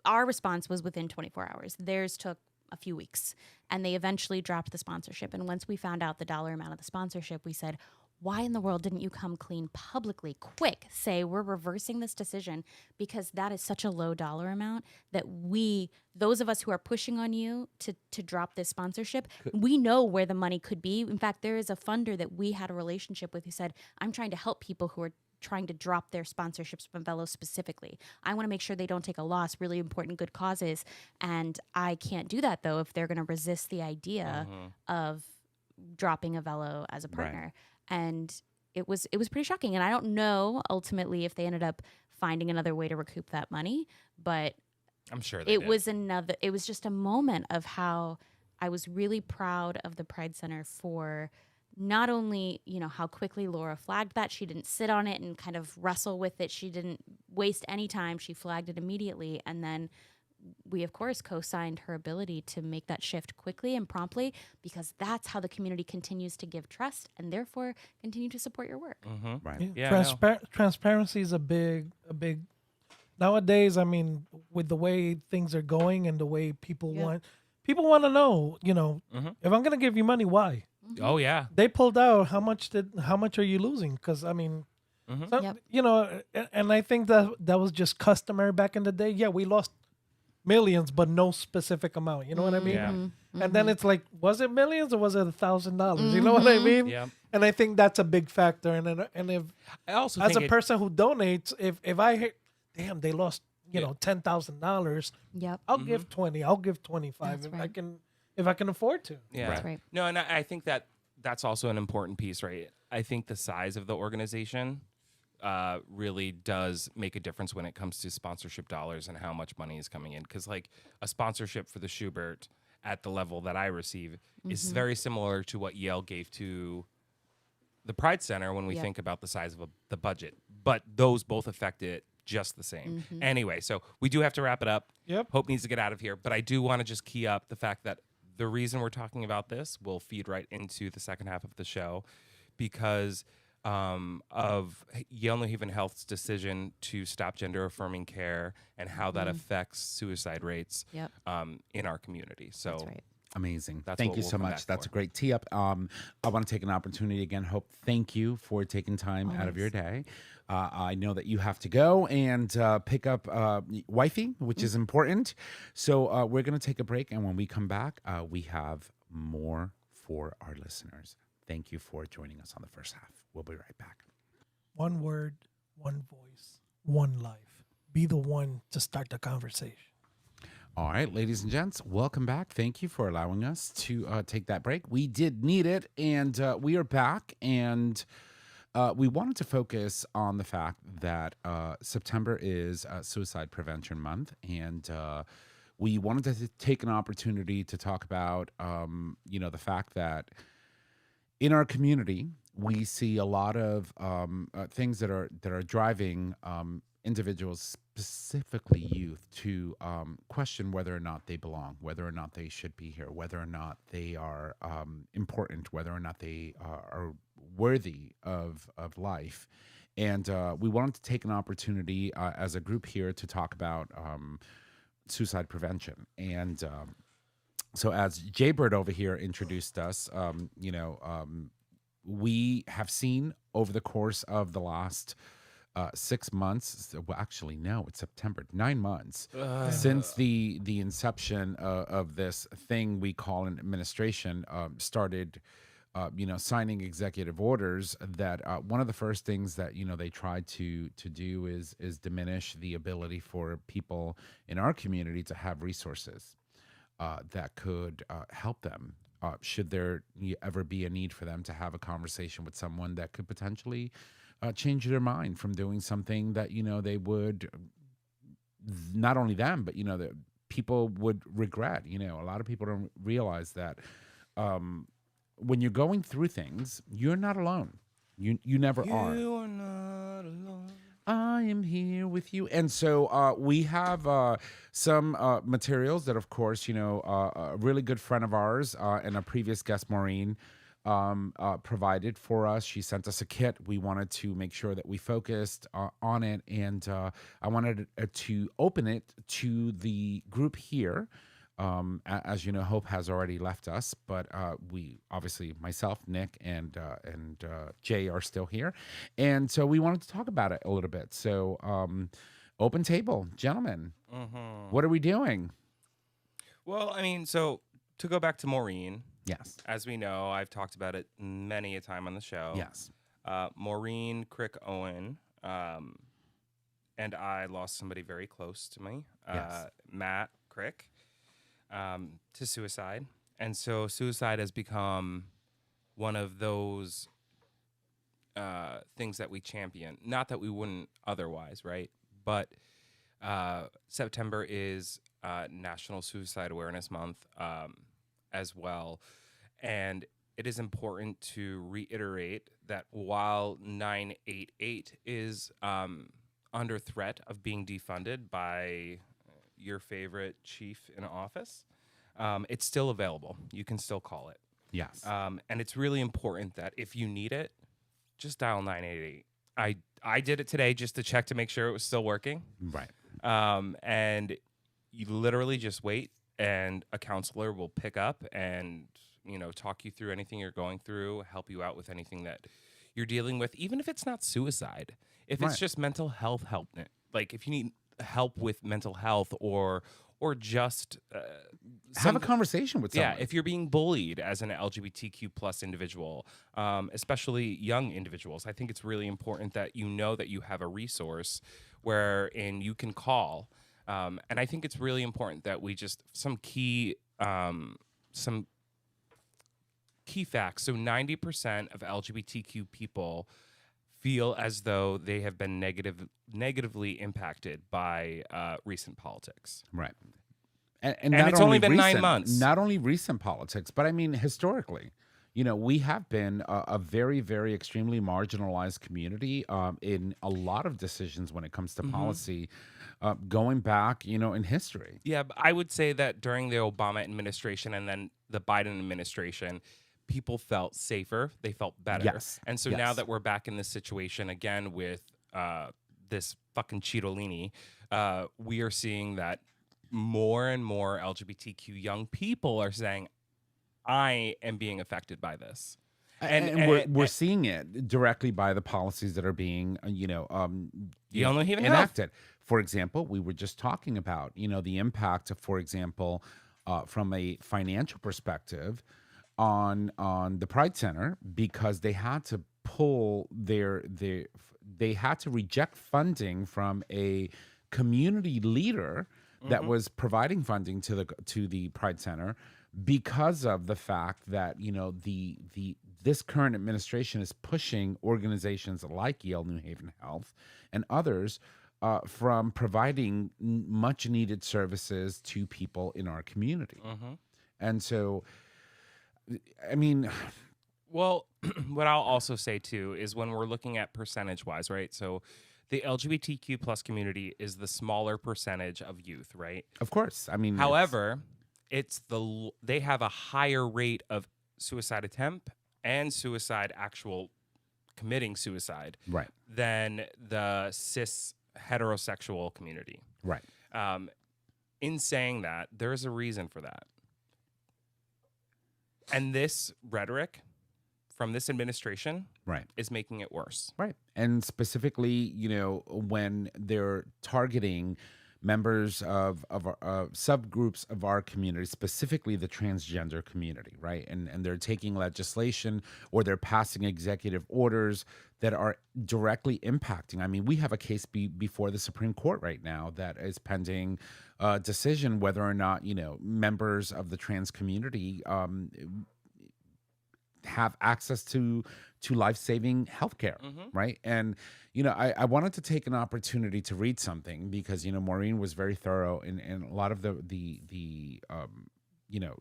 our response was within 24 hours. Theirs took a few weeks, and they eventually dropped the sponsorship. And once we found out the dollar amount of the sponsorship, we said, why in the world didn't you come clean publicly, quick, say we're reversing this decision because that is such a low dollar amount that those of us who are pushing on you to drop this sponsorship, we know where the money could be. In fact, there is a funder that we had a relationship with who said, I'm trying to help people who are trying to drop their sponsorships from Avello specifically. I want to make sure they don't take a loss, really important good causes. And I can't do that though if they're going to resist the idea of dropping Avello as a partner. And it was pretty shocking. And I don't know ultimately if they ended up finding another way to recoup that money, but I'm sure they it did. was just a moment of how I was really proud of the Pride Center for not only, how quickly Laura flagged that. She didn't sit on it and kind of wrestle with it. She didn't waste any time. She flagged it immediately. And then we, of course, co-signed her ability to make that shift quickly and promptly because that's how the community continues to give trust and therefore continue to support your work. Right. Yeah, Transparency is a big nowadays. I mean, with the way things are going and the way people want to know, if I'm going to give you money, why? Oh yeah. They pulled out. How much are you losing? Because I mean, Yep. and I think that was just customary back in the day. Yeah, we lost millions, but no specific amount. You know what I mean? Yeah. And then it's like, was it millions or was it $1,000? You know what I mean? Yeah. And I think that's a big factor. And if I also as a think person who donates, if I hear, damn, they lost, $10,000, Yep. I'll give 20, I'll give 25 That's if I right. can afford to. Yeah. That's right. No, and I think that's also an important piece, right? I think the size of the organization really does make a difference when it comes to sponsorship dollars and how much money is coming in. Because like a sponsorship for the Schubert at the level that I receive is very similar to what Yale gave to the Pride Center when we Yep. think about the size of the budget. But those both affect it just the same. Anyway, so we do have to wrap it up. Yep. Hope needs to get out of here. But I do want to just key up the fact that the reason we're talking about this will feed right into the second half of the show because of Yale New Haven Health's decision to stop gender-affirming care and how that affects suicide rates Yep. In our community. So That's right. Amazing. That's Thank what you we'll so come much. back That's for. a great tee up. I want to take an opportunity again. Hope, thank you for taking time out of your day. I know that you have to go and pick up wifey, which is important. So we're going to take a break. And when we come back, we have more for our listeners. Thank you for joining us on the first half. We'll be right back. One word, one voice, one life. Be the one to start the conversation. All right, ladies and gents, welcome back. Thank you for allowing us to take that break. We did need it, and we are back. And we wanted to focus on the fact that September is Suicide Prevention Month, and we wanted to take an opportunity to talk about, the fact that in our community we see a lot of things that are driving individuals, specifically youth, to question whether or not they belong, whether or not they should be here, whether or not they are important, whether or not they are worthy of life. And we wanted to take an opportunity as a group here to talk about suicide prevention. And so as Jaybird over here introduced us, we have seen over the course of the last 6 months, well, actually, no, it's September, 9 months since the inception of this thing we call an administration started, signing executive orders. That one of the first things that they tried to do is diminish the ability for people in our community to have resources that could help them. Should there ever be a need for them to have a conversation with someone that could potentially change their mind from doing something that they would, not only them, but that people would regret. A lot of people don't realize that when you're going through things, you're not alone. You never are. You are not alone. I am here with you. And so we have some materials that, of course, a really good friend of ours and a previous guest, Maureen, provided for us. She sent us a kit. We wanted to make sure that we focused on it. And I wanted to open it to the group here. As you know, Hope has already left us, but we obviously, myself, Nick, and Jay are still here, and so we wanted to talk about it a little bit. So, open table, gentlemen, what are we doing? Well, I mean, so to go back to Maureen, Yes, as we know, I've talked about it many a time on the show. yes, Maureen Crick Owen and I lost somebody very close to me, Yes. Matt Crick, to suicide. And so suicide has become one of those things that we champion. Not that we wouldn't otherwise, right? But September is National Suicide Awareness Month as well. And it is important to reiterate that while 988 is under threat of being defunded by your favorite chief in office, it's still available. You can still call it. yes. And it's really important that if you need it, just dial 988. I did it today just to check to make sure it was still working. Right. And you literally just wait, and a counselor will pick up and talk you through anything you're going through, help you out with anything that you're dealing with, even if it's not suicide. If Right. it's just mental health help, like if you need help with mental health or or just Have a conversation with someone. yeah, if you're being bullied as an LGBTQ plus individual, especially young individuals, I think it's really important that you know that you have a resource wherein you can call. And I think it's really important that we just some key facts. So 90% of LGBTQ people feel as though they have been negatively impacted by recent politics. Right. And not it's only been 9 recent- months. Not only recent politics, but I mean historically. We have been a very, very extremely marginalized community in a lot of decisions when it comes to policy, going back, in history. Yeah, but I would say that during the Obama administration and then the Biden administration, people felt safer. They felt better. Yes, And so now yes. that we're back in this situation again with this fucking Cheetolini, we are seeing that more and more LGBTQ young people are saying, I am being affected by this. And we're seeing it directly by the policies that are being, Yale New Haven Health. enacted. For example, we were just talking about, the impact, for example, from a financial perspective on the Pride Center, because they had to pull they had to reject funding from a community leader that was providing funding to the Pride Center, because of the fact that this current administration is pushing organizations like Yale New Haven Health and others from providing much needed services to people in our community. And so, I mean, well, what I'll also say too is when we're looking at percentage wise, right? So the LGBTQ plus community is the smaller percentage of youth, right? of course, I mean, However, they have a higher rate of suicide attempt and suicide actual committing suicide right, than the cis heterosexual community. right, In saying that, there's a reason for that. And this rhetoric from this administration right. is making it worse. Right. And specifically, when they're targeting members of our subgroups of our community, specifically the transgender community, right? And they're taking legislation or they're passing executive orders that are directly impacting. I mean, we have a case before the Supreme Court right now that is pending decision whether or not, members of the trans community have access to life-saving healthcare, right? And I wanted to take an opportunity to read something because Maureen was very thorough in a lot of the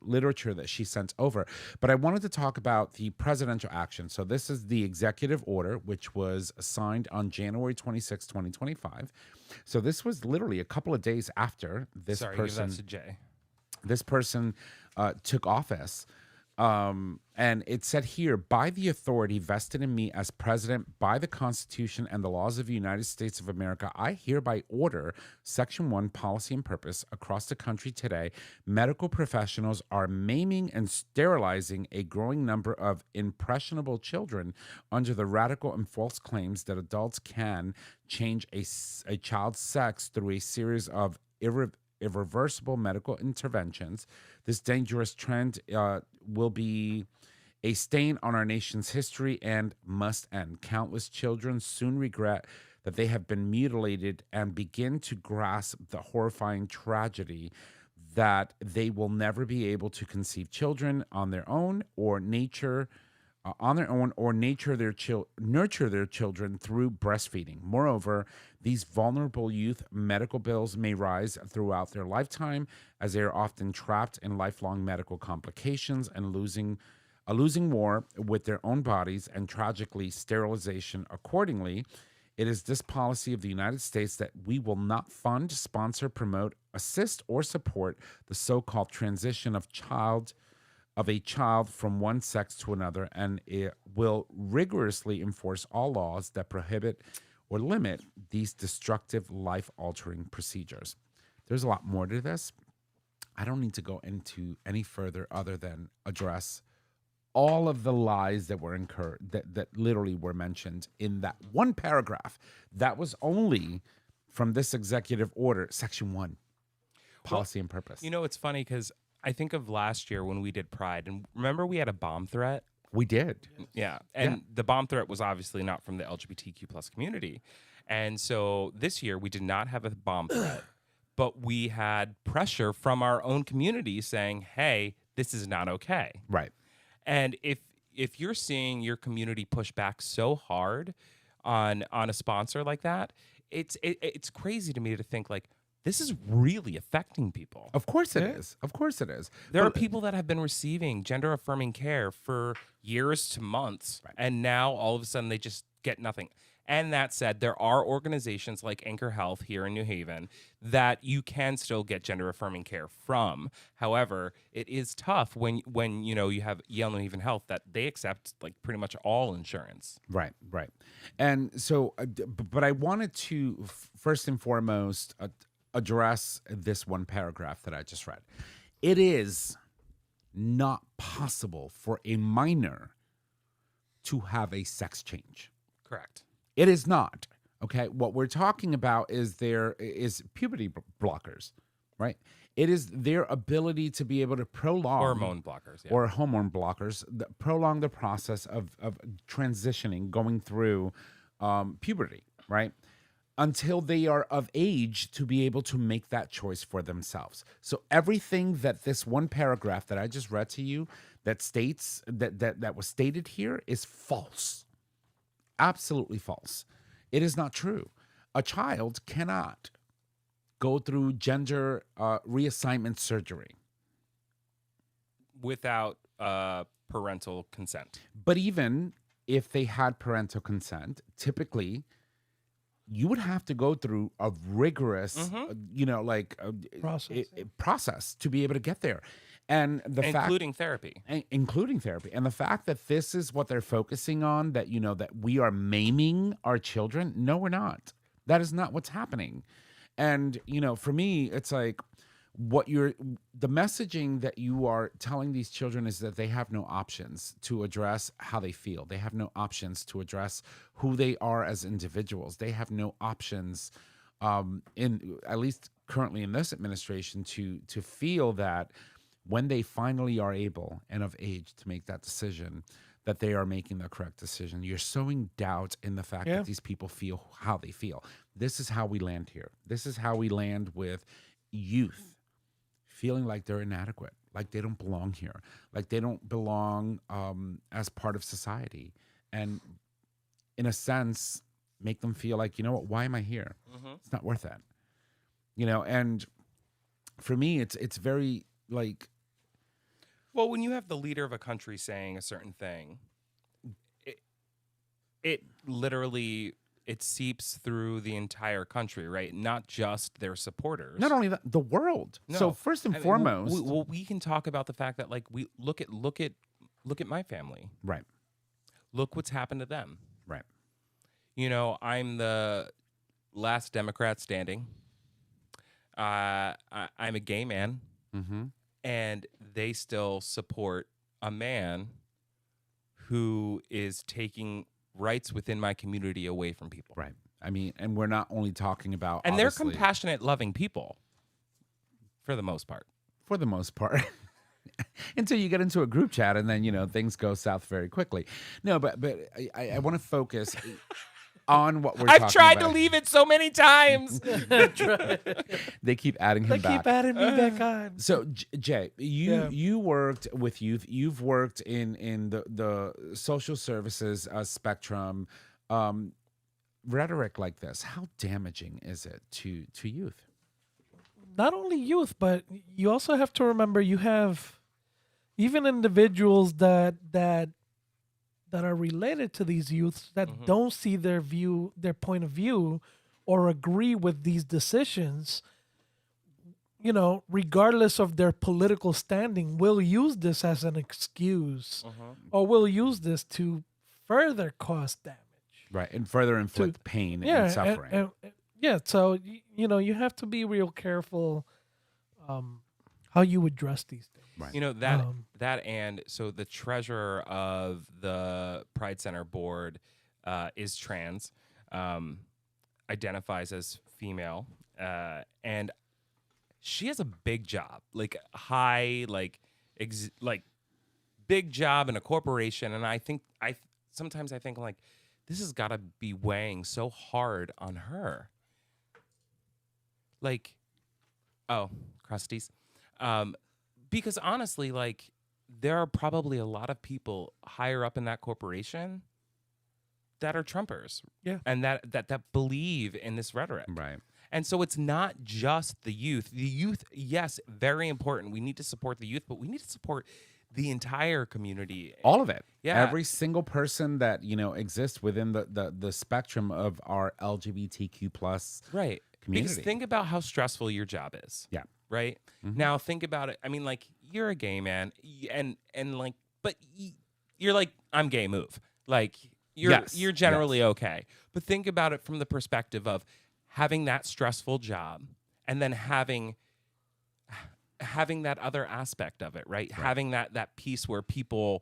literature that she sent over. But I wanted to talk about the presidential action. So this is the executive order, which was signed on January 26, 2025. So this was literally a couple of days after this Sorry, person. give that to Jay. This person took office. And it said here, by the authority vested in me as president by the Constitution and the laws of the United States of America, I hereby order Section 1 policy and purpose across the country today. Medical professionals are maiming and sterilizing a growing number of impressionable children under the radical and false claims that adults can change a child's sex through a series of irreversible medical interventions. This dangerous trend will be a stain on our nation's history and must end. Countless children soon regret that they have been mutilated and begin to grasp the horrifying tragedy that they will never be able to conceive children on their own or nurture their children through breastfeeding. Moreover, these vulnerable youth medical bills may rise throughout their lifetime, as they are often trapped in lifelong medical complications and losing war with their own bodies and tragically sterilization. Accordingly, it is this policy of the United States that we will not fund, sponsor, promote, assist, or support the so-called transition of a child from one sex to another, and it will rigorously enforce all laws that prohibit or limit these destructive, life-altering procedures. There's a lot more to this. I don't need to go into any further other than address all of the lies that were incurred, that literally were mentioned in that one paragraph. That was only from this executive order, Section 1. policy and purpose. You know, it's funny because I think of last year when we did Pride, and remember we had a bomb threat. We did. Yeah, and the bomb threat was obviously not from the LGBTQ plus community, and so this year we did not have a bomb threat, but we had pressure from our own community saying, "Hey, this is not okay." Right. And if you're seeing your community push back so hard on a sponsor like that, it's crazy to me to think like this is really affecting people. Of course it is. Of course it is. There are But- people that have been receiving gender affirming care for years to months, and now all of a sudden they just get nothing. And that said, there are organizations like Anchor Health here in New Haven that you can still get gender affirming care from. However, it is tough when you know you have Yale New Haven Health that they accept like pretty much all insurance. Right, right. And so, but I wanted to first and foremost address this one paragraph that I just read. It is not possible for a minor to have a sex change. Correct. It is not. Okay. What we're talking about is puberty blockers, right? It is their ability to be able to prolong Hormone blockers. Yeah. or hormone blockers, prolong the process of transitioning, going through puberty, right? Until they are of age to be able to make that choice for themselves. So everything that this one paragraph that I just read to you that states that was stated here is false. Absolutely false. It is not true. A child cannot go through gender reassignment surgery. Without parental consent. But even if they had parental consent, typically you would have to go through a rigorous, process to be able to get there. And including therapy. Including therapy. And the fact that this is what they're focusing on, that, you know, that we are maiming our children. No, we're not. That is not what's happening. And, you know, for me, it's like the messaging that you are telling these children is that they have no options to address how they feel. They have no options to address who they are as individuals. They have no options, in at least currently in this administration, to feel that when they finally are able and of age to make that decision, that they are making the correct decision. You're sowing doubt in the fact that these people feel how they feel. This is how we land here. This is how we land with youth feeling like they're inadequate, like they don't belong here, like they don't belong as part of society. And in a sense, make them feel like, you know what, why am I here? It's not worth that. You know, and for me, it's very like... Well, when you have the leader of a country saying a certain thing, it literally... it seeps through the entire country, right? Not just their supporters. Not only that, the world. No. So first and foremost, we can talk about the fact that, like, we look at my family. right, Look what's happened to them. right, You know, I'm the last Democrat standing. I'm a gay man, and they still support a man who is taking rights within my community away from people. right. I mean, and we're not only talking about, And they're obviously, compassionate, loving people for the most part. for the most part, until you get into a group chat, and then, you know, things go south very quickly. No, but I want to focus on what we're talking about. I've tried to leave it so many times. They keep adding him They back. keep adding me back on. So Jay, you worked with youth. You've worked in the social services spectrum. Rhetoric like this, how damaging is it to youth? Not only youth, but you also have to remember you have even individuals that are related to these youths that don't see their point of view, or agree with these decisions. You know, regardless of their political standing, will use this as an excuse, or will use this to further cause damage. Right, and further inflict pain and suffering. So you know, you have to be real careful how you address these things. Right. You know, and so the treasurer of the Pride Center board is trans, identifies as female, and she has a big job, like high, like big job in a corporation, and sometimes I think like this has got to be weighing so hard on her. Like, oh, crusties, because honestly, like there are probably a lot of people higher up in that corporation that are Trumpers, Yeah. and that believe in this rhetoric, Right. And so it's not just the youth. The youth, yes, very important. We need to support the youth, but we need to support the entire community. All of it. Yeah. Every single person that, exists within the spectrum of our LGBTQ plus Right. community. Because think about how stressful your job is. Yeah. Right? Mhm. Now think about it. I mean, like, you're a gay man and like, but you're like, I'm gay, move. Like, you're generally okay. But think about it from the perspective of having that stressful job and then having that other aspect of it, right? Having that piece where people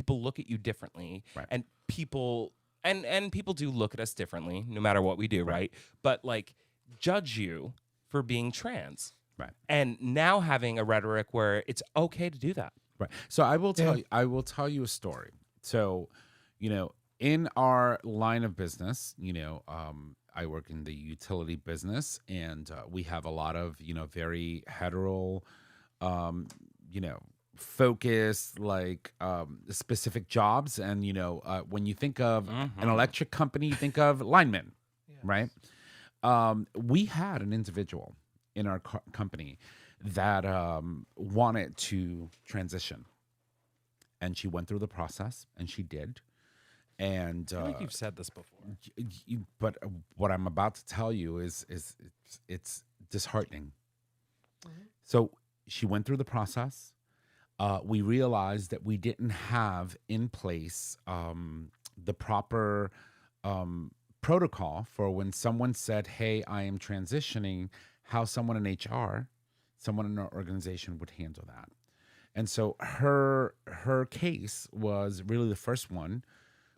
look at you differently, Right. and people do look at us differently no matter what we do, right? But like judge you for being trans. Right. And now having a rhetoric where it's okay to do that. Right. So I will tell you a story. So, in our line of business, I work in the utility business, and we have a lot of, very hetero, focused, like specific jobs. And, when you think of an electric company, you think of linemen, right? We had an individual in our company that wanted to transition. And she went through the process, and she did. And I think you've said this before. but what I'm about to tell you is it's disheartening. So she went through the process. We realized that we didn't have in place the proper protocol for when someone said, "Hey, I am transitioning," how someone in HR, someone in our organization would handle that. And so her case was really the first one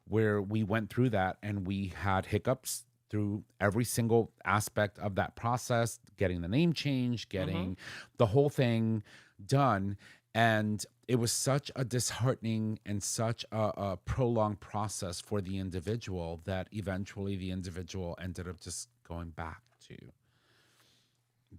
where we went through that, and we had hiccups through every single aspect of that process, getting the name changed, getting the whole thing done. And it was such a disheartening and such a prolonged process for the individual that eventually the individual ended up just going back to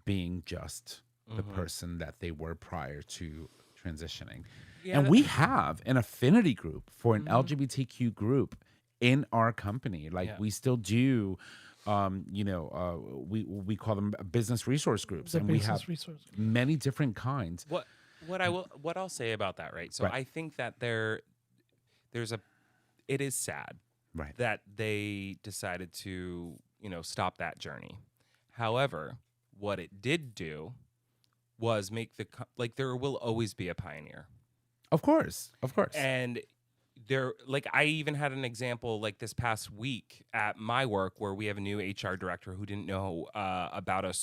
being just the person that they were prior to transitioning. Yeah, and we have an affinity group for an LGBTQ group in our company. Like we still do, we call them business resource groups, and we have many different kinds. What I'll say about that, right? So I think that it is sad, Right. that they decided to, stop that journey. However, what it did do was make there will always be a pioneer. Of course. And I even had an example like this past week at my work where we have a new HR director who didn't know about a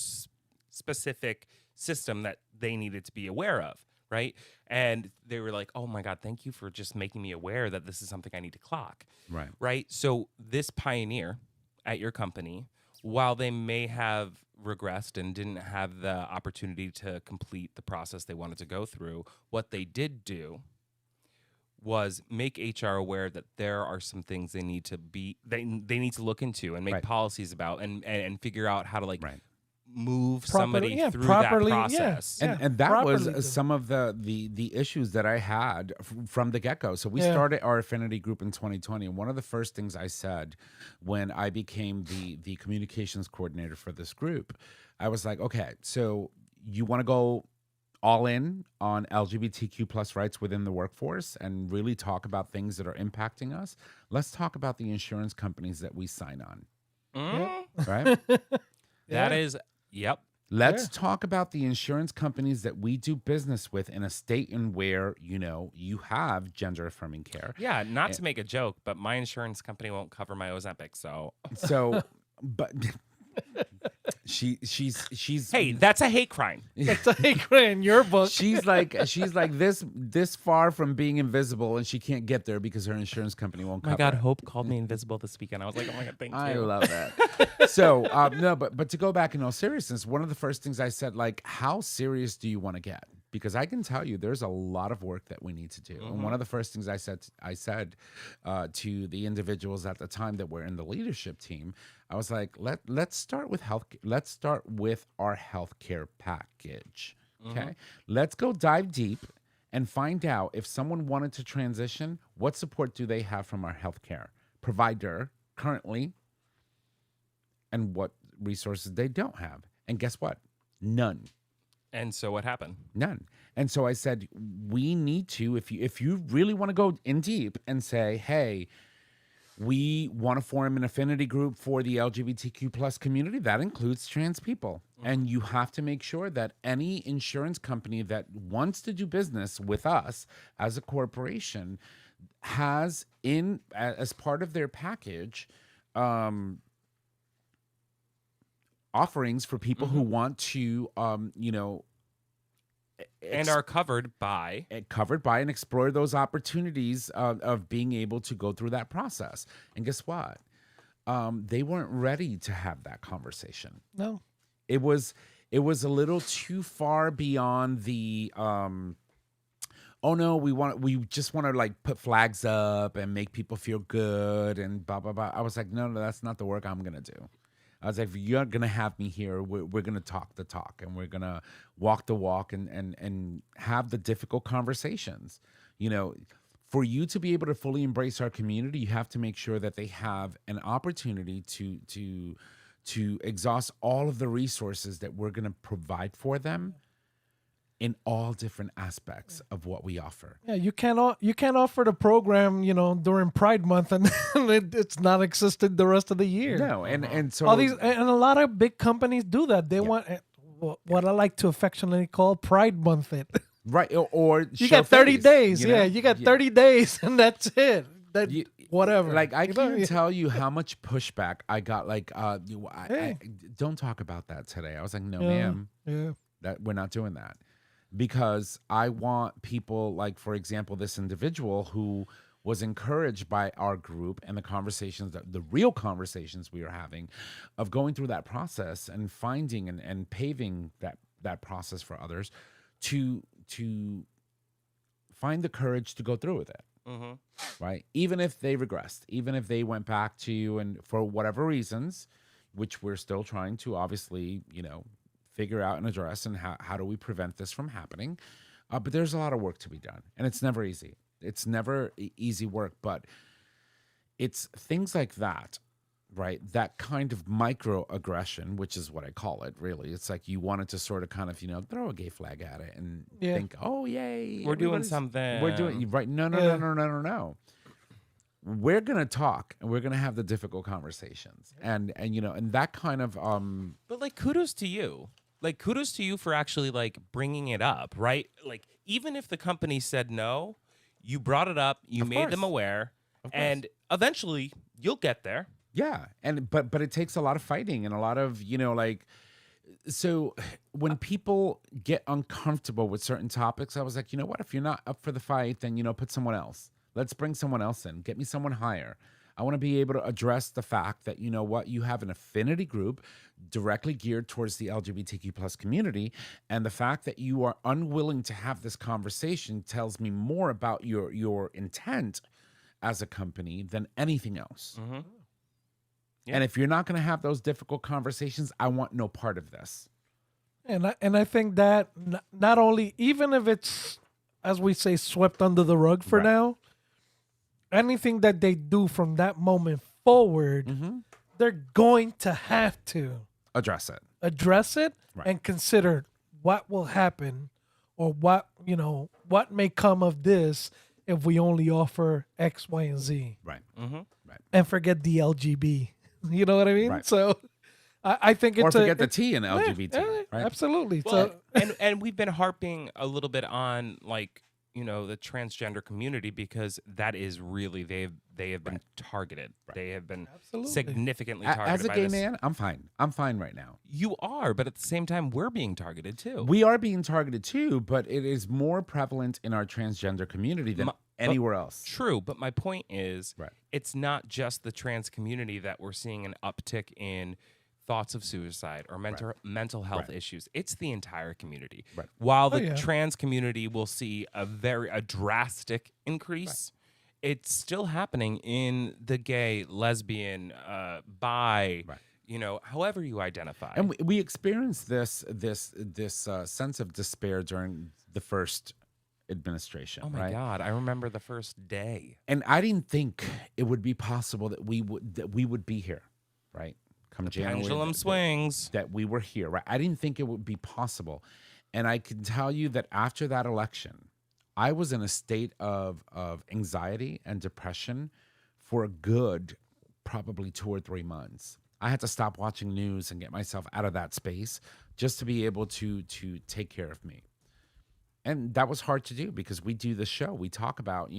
specific system that they needed to be aware of, right? And they were like, "Oh my God, thank you for just making me aware that this is something I need to clock." Right. Right? So this pioneer at your company, while they may have regressed and didn't have the opportunity to complete the process they wanted to go through, what they did do was make HR aware that there are some things they need to need to look into and make policies about and figure out how to move somebody through that process. And that was some of the issues that I had from the get-go. So we started our affinity group in 2020, and one of the first things I said when I became the communications coordinator for this group, I was like, okay, so you want to go all in on LGBTQ plus rights within the workforce and really talk about things that are impacting us? Let's talk about the insurance companies that we sign on. Right? That is, yep. Let's talk about the insurance companies that we do business with in a state in where, you have gender affirming care. Yeah, not to make a joke, but my insurance company won't cover my Ozempic, so. But she's Hey, that's a hate crime. It's like in your book. she's like this far from being invisible, and she can't get there because her insurance company won't Oh my cover God, it. Hope called me invisible this weekend. I was like, oh my God, thank you. I love that. So no, but to go back in all seriousness, one of the first things I said, like, how serious do you want to get? Because I can tell you, there's a lot of work that we need to do. And one of the first things I said to the individuals at the time that were in the leadership team, I was like, let's start with health. Let's start with our healthcare package. Okay, let's go dive deep and find out if someone wanted to transition, what support do they have from our healthcare provider currently, and what resources they don't have. And guess what? None. And so what happened? None. And so I said, we need to, if you really want to go in deep and say, hey, we want to form an affinity group for the LGBTQ plus community, that includes trans people. And you have to make sure that any insurance company that wants to do business with us as a corporation has as part of their package offerings for people who want to, And are covered by. and explore those opportunities of being able to go through that process. And guess what? They weren't ready to have that conversation. No. It was a little too far beyond the oh no, we just want to like put flags up and make people feel good and blah blah blah. I was like, no, that's not the work I'm gonna do. I was like, if you're gonna have me here, we're gonna talk the talk, and we're gonna walk the walk, and have the difficult conversations. You know, for you to be able to fully embrace our community, you have to make sure that they have an opportunity to exhaust all of the resources that we're gonna provide for them in all different aspects of what we offer. Yeah, you can't offer the program, during Pride Month and it's not existed the rest of the year. No, and so All these and a lot of big companies do that. They want what I like to affectionately call Pride Month. right, or You got 30 days. you know? Yeah, you got 30 days, and that's it. Whatever. Like I can't Yeah. tell you how much pushback I got. Like, I don't talk about that today. I was like, no, ma'am, Yeah. that we're not doing that, because I want people, like, for example, this individual who was encouraged by our group and the conversations, the real conversations we are having, of going through that process and finding and paving that process for others to find the courage to go through with it. Right? Even if they regressed, even if they went back to you and for whatever reasons, which we're still trying to obviously, figure out and address, and how do we prevent this from happening? But there's a lot of work to be done, and it's never easy. It's never easy work, but it's things like that, right? That kind of microaggression, which is what I call it, really. It's like you wanted to sort of kind of, throw a gay flag at it and think, oh, yay. We're doing something. We're doing, right? No. We're going to talk, and we're going to have the difficult conversations. And that kind of... But, like, kudos to you. Like, kudos to you for actually, like, bringing it up, right? Like, even if the company said no, you brought it up, you made them aware, and eventually you'll get there. Yeah, but it takes a lot of fighting and a lot of, so when people get uncomfortable with certain topics, I was like, you know what, if you're not up for the fight, then, put someone else. Let's bring someone else in. Get me someone higher. I want to be able to address the fact that, you have an affinity group directly geared towards the LGBTQ plus community. And the fact that you are unwilling to have this conversation tells me more about your intent as a company than anything else. Yeah. And if you're not going to have those difficult conversations, I want no part of this. And I think that not only, even if it's, as we say, swept under the rug for now, anything that they do from that moment forward, they're going to have to address it and consider what will happen, or what may come of this if we only offer X, Y, and Z. Right. And forget the LGB. You know what I mean? Right. So I think it's or forget the T in LGBT. Right? Absolutely. Well, and we've been harping a little bit on, like, the transgender community, because that is really they have been targeted. They have been Absolutely. significantly targeted. As a by gay this. man, I'm fine. I'm fine right now. You are, but at the same time, we're being targeted too. We are being targeted too, but it is more prevalent in our transgender community than anywhere else. True, but my point is, Right. it's not just the trans community that we're seeing an uptick in thoughts of suicide or mental health issues. It's the entire community. Right. While the yeah. trans community will see a drastic increase, it's still happening in the gay, lesbian, bi, however you identify. And we experienced this sense of despair during the first administration. Oh my right? God! I remember the first day. And I didn't think it would be possible that we would be here, right? Come January, Pendulum swings. that we were here, right? I didn't think it would be possible, and I can tell you that after that election, I was in a state of anxiety and depression for a good probably 2 or 3 months. I had to stop watching news and get myself out of that space just to be able to take care of me. And that was hard to do because we do the show. We talk about,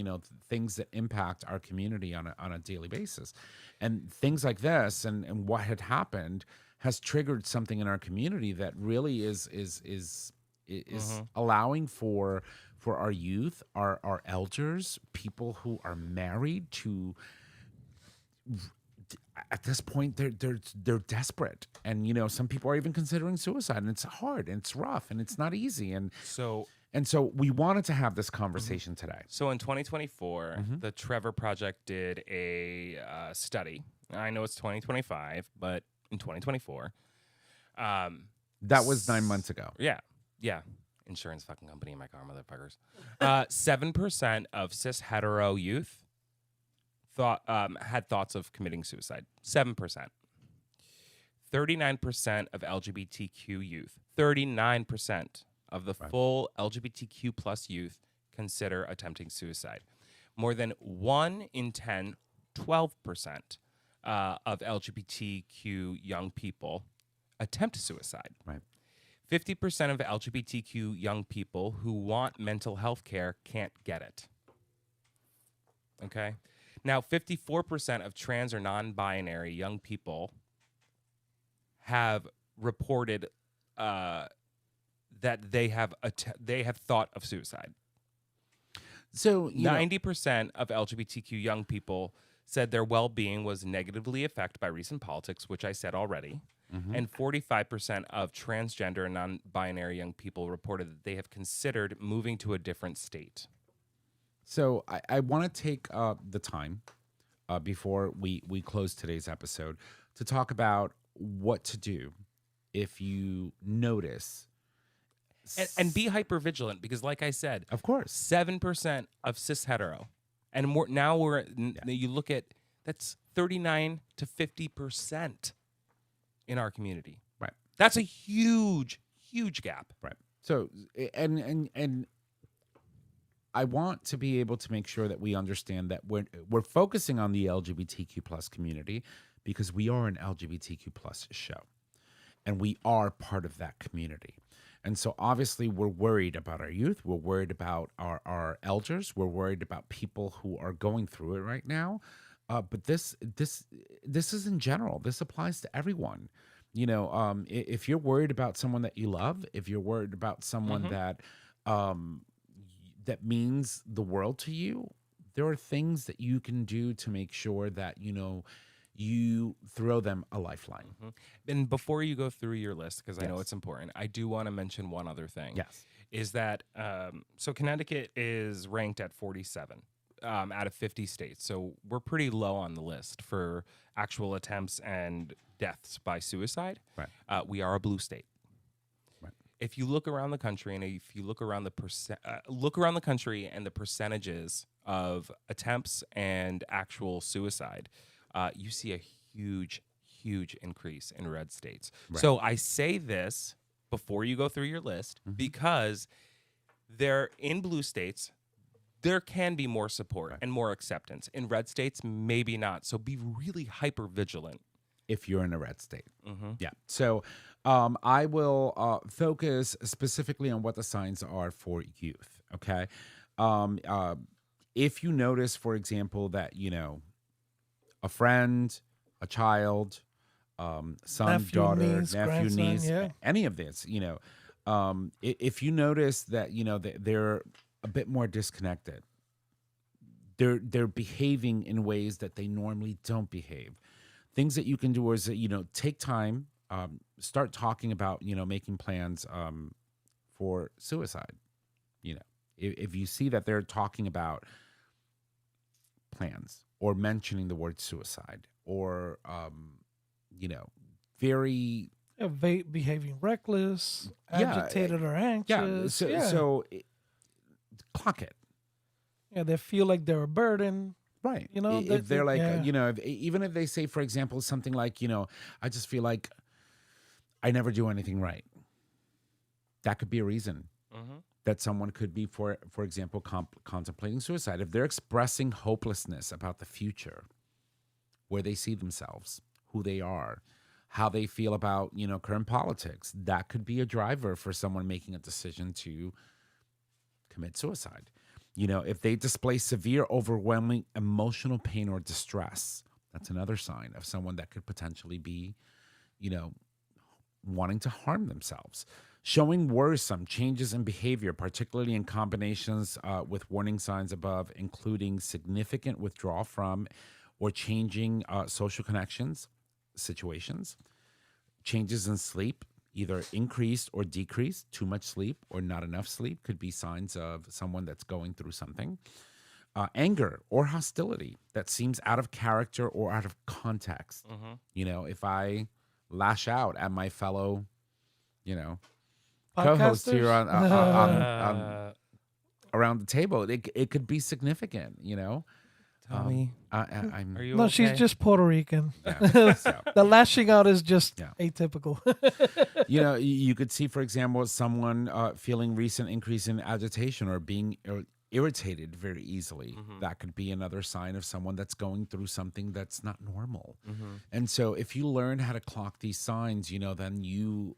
things that impact our community on a daily basis. And things like this and what had happened has triggered something in our community that really is allowing for our youth, our elders, people who are married to, at this point they're desperate. And some people are even considering suicide, and it's hard and it's rough and it's not easy. And so we wanted to have this conversation today. So in 2024, the Trevor Project did a study. I know it's 2025, but in 2024, That was 9 months ago. yeah, insurance fucking company in my car, motherfuckers. 7% of cis hetero youth had thoughts of committing suicide. 7%. 39% of LGBTQ youth. 39%. Of the full LGBTQ plus youth consider attempting suicide. More than 1 in 10, 12% of LGBTQ young people attempt suicide. Right. 50% of LGBTQ young people who want mental health care can't get it. Okay? Now, 54% of trans or non-binary young people have reported that they have thought of suicide. So 90% of LGBTQ young people said their well-being was negatively affected by recent politics, which I said already. And 45% of transgender and non-binary young people reported that they have considered moving to a different state. So I want to take the time before we close today's episode to talk about what to do if you notice. And be hyper vigilant because, like I said, Of course. 7% of cis hetero, and you look at that's 39 to 50% in our community. Right. That's a huge gap. Right. So and I want to be able to make sure that we understand that we're focusing on the LGBTQ plus community because we are an LGBTQ plus show, and we are part of that community. And so obviously we're worried about our youth. We're worried about our elders. We're worried about people who are going through it right now. But this is in general. This applies to everyone. If you're worried about someone that you love, if you're worried about someone that means the world to you, there are things that you can do to make sure that, you throw them a lifeline. And before you go through your list, because I know it's important, I do want to mention one other thing. Yes. Is that, so Connecticut is ranked at 47 out of 50 states. So we're pretty low on the list for actual attempts and deaths by suicide. Right. We are a blue state. Right. If you look around the country and if you look around the country and the percentages of attempts and actual suicide, you see a huge increase in red states. Right. So I say this before you go through your list because they're in blue states. There can be more support and more acceptance. In red states, maybe not. So be really hyper vigilant. If you're in a red state. Yeah. So I will focus specifically on what the signs are for youth. Okay. Um, uh, if you notice, for example, that a friend, a child, son, Nephew, daughter, niece, nephew, grandson, niece, yeah. any of this, if you notice that they're a bit more disconnected, they're behaving in ways that they normally don't behave. Things that you can do is take time, start talking about making plans for suicide. If you see that they're talking about plans or mentioning the word suicide or very Behaving reckless, Yeah, agitated or yeah. anxious. So Yeah. clock it. Yeah, they feel like they're a burden. Right. That If they're like, yeah. even if they say, for example, something like, I just feel like I never do anything right. That could be a reason that someone could be, for example, contemplating suicide. If they're expressing hopelessness about the future, where they see themselves, who they are, how they feel about, current politics, that could be a driver for someone making a decision to commit suicide. If they display severe, overwhelming emotional pain or distress, that's another sign of someone that could potentially be, wanting to harm themselves. Showing worrisome changes in behavior, particularly in combinations with warning signs above, including significant withdrawal from or changing social connections, situations, changes in sleep, either increased or decreased, too much sleep or not enough sleep could be signs of someone that's going through something. Anger or hostility that seems out of character or out of context. If I lash out at my fellow, co-hosts here Podcasters? on around the table, it could be significant. Tommy, I'm are you No, okay? she's just Puerto Rican. yeah, so. The lashing out is just Yeah. atypical. You could see, for example, someone feeling recent increase in agitation or being irritated very easily. That could be another sign of someone that's going through something that's not normal. And so if you learn how to clock these signs, then you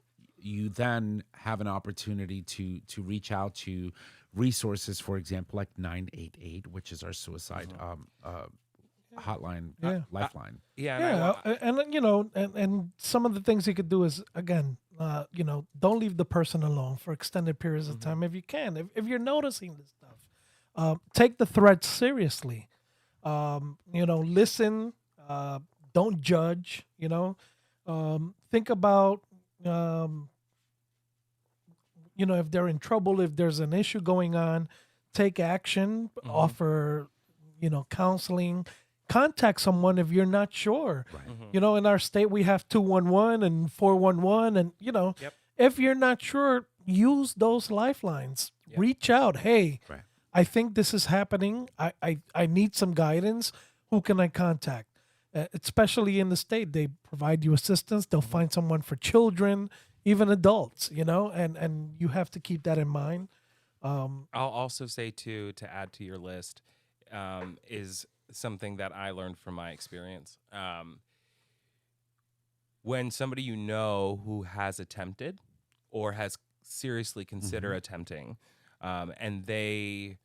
then have an opportunity to reach out to resources, for example, like 988, which is our suicide hotline, Yeah. lifeline. Yeah, and and some of the things you could do is, again, don't leave the person alone for extended periods of time if you can. If you're noticing this stuff, take the threat seriously. Listen, don't judge. Think about if they're in trouble, if there's an issue going on, take action, offer, counseling, contact someone if you're not sure. In our state, we have 211 and 411. And, Yep. if you're not sure, use those lifelines. Yep. Reach out. Hey, Right. I think this is happening. I need some guidance. Who can I contact? Especially in the state, they provide you assistance. They'll find someone for children, even adults, and you have to keep that in mind. I'll also say too, to add to your list, is something that I learned from my experience. When somebody who has attempted or has seriously considered attempting, and they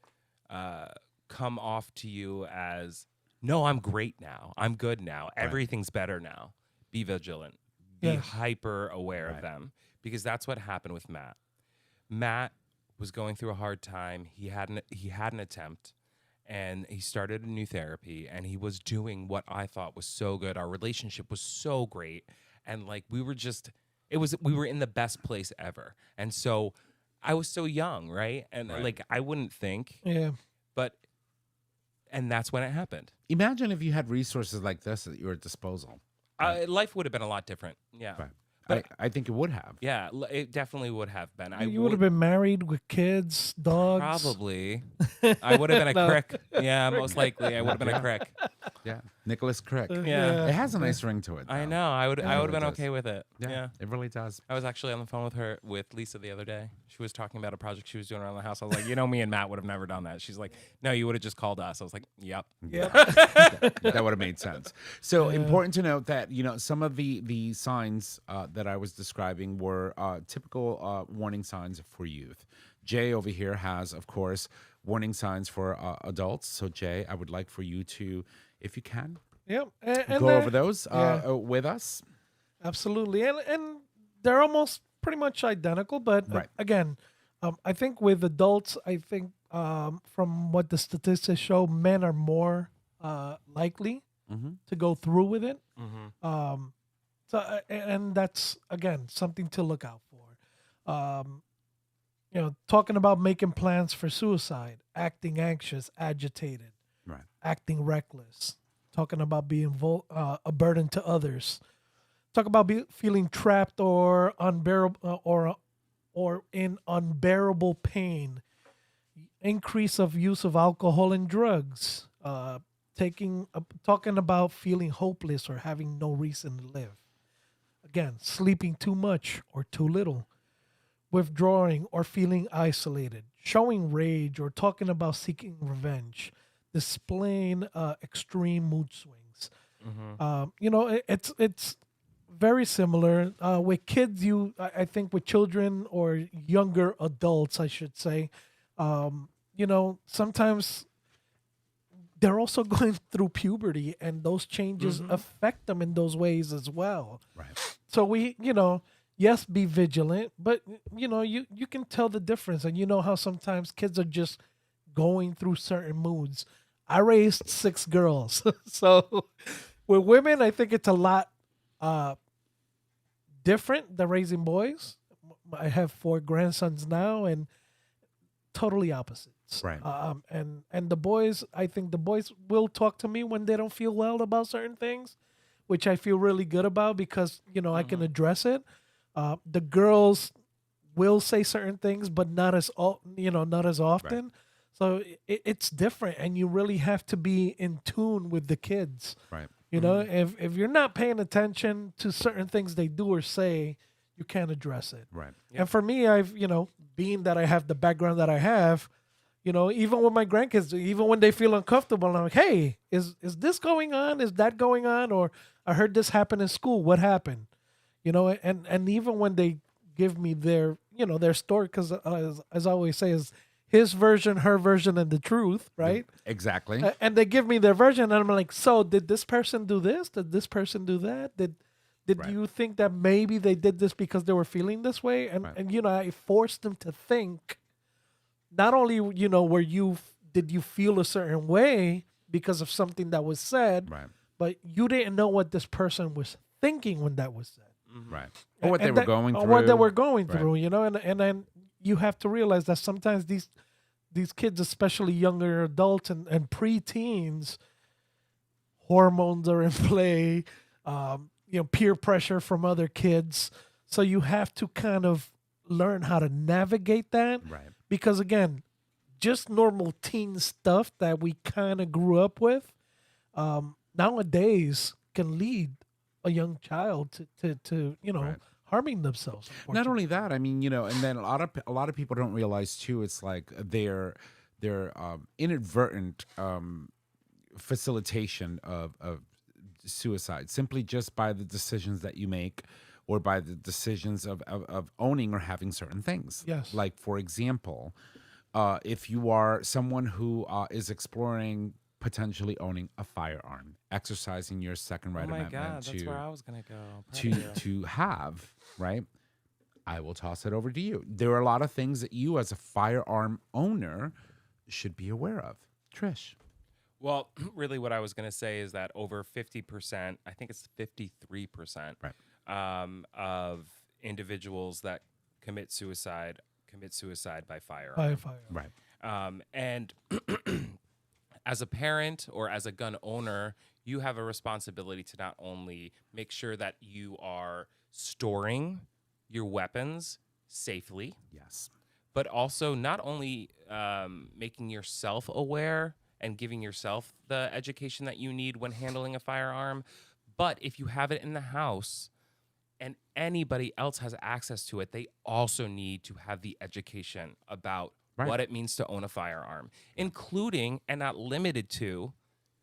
come off to you as, no, I'm great now. I'm good now. Everything's better now. Be vigilant. Be Yes. hyper aware of them, because that's what happened with Matt. Matt was going through a hard time. He had an attempt, and he started a new therapy, and he was doing what I thought was so good. Our relationship was so great, and like we were in the best place ever. And so I was so young, right? And like I wouldn't think, Yeah. and that's when it happened. Imagine if you had resources like this at your disposal. Life would have been a lot different. Yeah. Right. But I think it would have. yeah, it definitely would have been. You would have been married with kids, dogs. probably. I would have been a No. crick. Yeah, most likely I would have been a crick. Yeah. Nicholas Crick. Yeah. It has a nice ring to it. I though. know. I would It have really been does. okay with it. Yeah. It really does. I was actually on the phone with Lisa the other day. She was talking about a project she was doing around the house. I was like, me and Matt would have never done that. She's like, no, you would have just called us. I was like, yep. That would have made sense. So important to note that some of the signs that I was describing were typical warning signs for youth. Jay over here has, of course, warning signs for adults. So, Jay, I would like for you to, if you can, Yeah, and go over those yeah. with us. Absolutely, and they're almost pretty much identical. But Right. again, I think with adults, I think from what the statistics show, men are more likely Mm-hmm. to go through with it. Mm-hmm. So and that's again something to look out for. Talking about making plans for suicide, acting anxious, agitated, Right. acting reckless, talking about being a burden to others, talk about feeling trapped or unbearable or in unbearable pain, increase of use of alcohol and drugs, talking about feeling hopeless or having no reason to live. Again, sleeping too much or too little, withdrawing or feeling isolated, showing rage or talking about seeking revenge, displaying extreme mood swings. It's very similar with kids. I think with children or younger adults, I should say. Sometimes they're also going through puberty, and those changes affect them in those ways as well. Right. So yes, be vigilant, but you can tell the difference, and you know how sometimes kids are just going through certain moods. I raised 6 girls, so with women, I think it's a lot different than raising boys. I have 4 grandsons now, and totally opposites. Right. And the boys, I think the boys will talk to me when they don't feel well about certain things, which I feel really good about because I can address it. The girls will say certain things, but not as not as often. Right. So it's different, and you really have to be in tune with the kids. Right. If you're not paying attention to certain things they do or say, you can't address it. Right. And for me, I've being that I have the background that I have, even with my grandkids, even when they feel uncomfortable, I'm like, hey, is this going on? Is that going on? Or I heard this happen in school. What happened? And even when they give me their their story, because as I always say, is his version, her version, and the truth, right? Exactly. And they give me their version, and I'm like, so did this person do this? Did this person do that? Did Right. you think that maybe they did this because they were feeling this way? And Right. and I forced them to think. Not only did you feel a certain way because of something that was said, Right. but you didn't know what this person was thinking when that was said. Right. Or what they And were that- going or through. what they were going Right. through, and then you have to realize that sometimes these kids, especially younger adults and preteens, hormones are in play, peer pressure from other kids. So you have to kind of learn how to navigate that. Right. Because again, just normal teen stuff that we kind of grew up with, nowadays can lead a young child to Right. harming themselves. Not only that, I mean, and then a lot of people don't realize too. It's like their inadvertent facilitation of suicide simply just by the decisions that you make, or by the decisions of owning or having certain things. Yes. Like for example, if you are someone who is exploring potentially owning a firearm, exercising your Second Right Oh my Amendment God, that's where I was gonna go. Proud to of you. to have, right? I will toss it over to you. There are a lot of things that you as a firearm owner should be aware of. Trish. Well, really, what I was going to say is that over 50%, I think it's 53%, Right. of individuals that commit suicide by firearm. By fire. Right. And as a parent or as a gun owner, you have a responsibility to not only make sure that you are storing your weapons safely, Yes. but also not only making yourself aware and giving yourself the education that you need when handling a firearm, but if you have it in the house and anybody else has access to it, they also need to have the education about Right. what it means to own a firearm, including and not limited to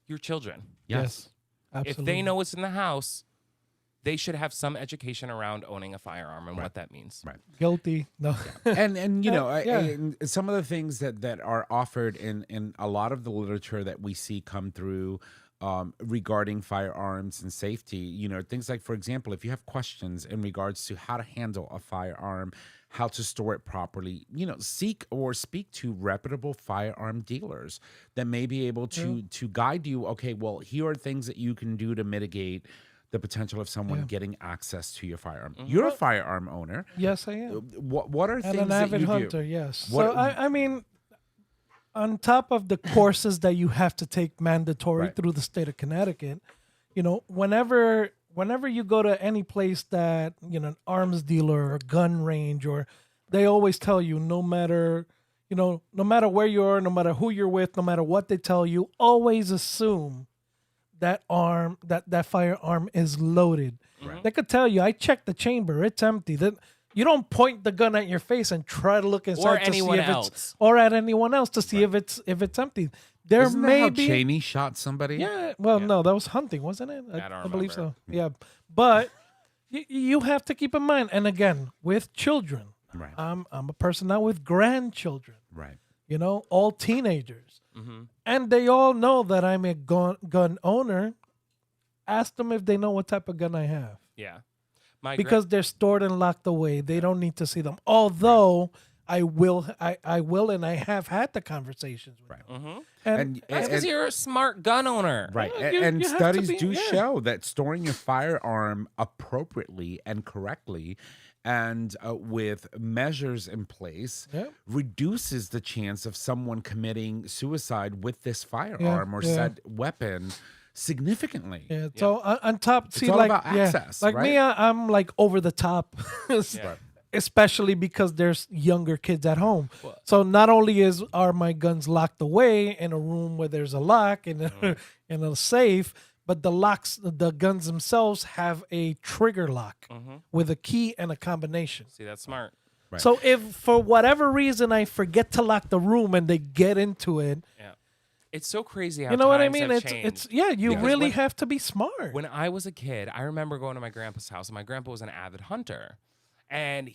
your children. Yes. Absolutely. If they know it's in the house, they should have some education around owning a firearm and what that means. Right. Guilty. No. And you know, Yeah. and some of the things that are offered in a lot of the literature that we see come through regarding firearms and safety, you know, things like, for example, if you have questions in regards to how to handle a firearm, how to store it properly, you know, seek or speak to reputable firearm dealers that may be able to guide you. Okay, well, here are things that you can do to mitigate the potential of someone getting access to your firearm. You're a firearm owner. Yes, I am. What are And things an that avid you hunter, do? yes. What- So I mean, on top of the courses that you have to take mandatory Right. through the state of Connecticut, you know, whenever you go to any place that, you know, an arms dealer or gun range, or they always tell you, no matter where you are, no matter who you're with, no matter what they tell you, always assume that firearm is loaded. Right. They could tell you, I checked the chamber, it's empty. That you don't point the gun at your face and try to look inside to anyone see if else. it's or at anyone else to see if it's empty. There Isn't that may how be Cheney shot somebody? yeah. Well, no, that was hunting, wasn't it? I don't I believe so. remember. Yeah, but you have to keep in mind, and again, with children, Right. I'm a person now with grandchildren. Right. You know, all teenagers, Mm-hmm. and they all know that I'm a gun owner. Ask them if they know what type of gun I have, Yeah. My because they're stored and locked away. They don't need to see them. Although I will, and I have had the conversations with Right. them. Mm-hmm. And That's because you're a smart gun owner. Right. Well, And you have to studies be- do yeah. show that storing your firearm appropriately and correctly and with measures in place Yeah. reduces the chance of someone committing suicide with this firearm or yeah. said weapon significantly. Yeah. So on top, see, all like about access, like me, right? I'm like over the top, especially because there's younger kids at home. So not only are my guns locked away in a room where there's a lock and in a safe, but the guns themselves have a trigger lock with a key and a combination. See, that's smart. Right. So if for whatever reason I forget to lock the room and they get into it, Yeah. It's so crazy how you know what I times mean? have It's changed. you Because really when- have to be smart. When I was a kid, I remember going to my grandpa's house, and my grandpa was an avid hunter. And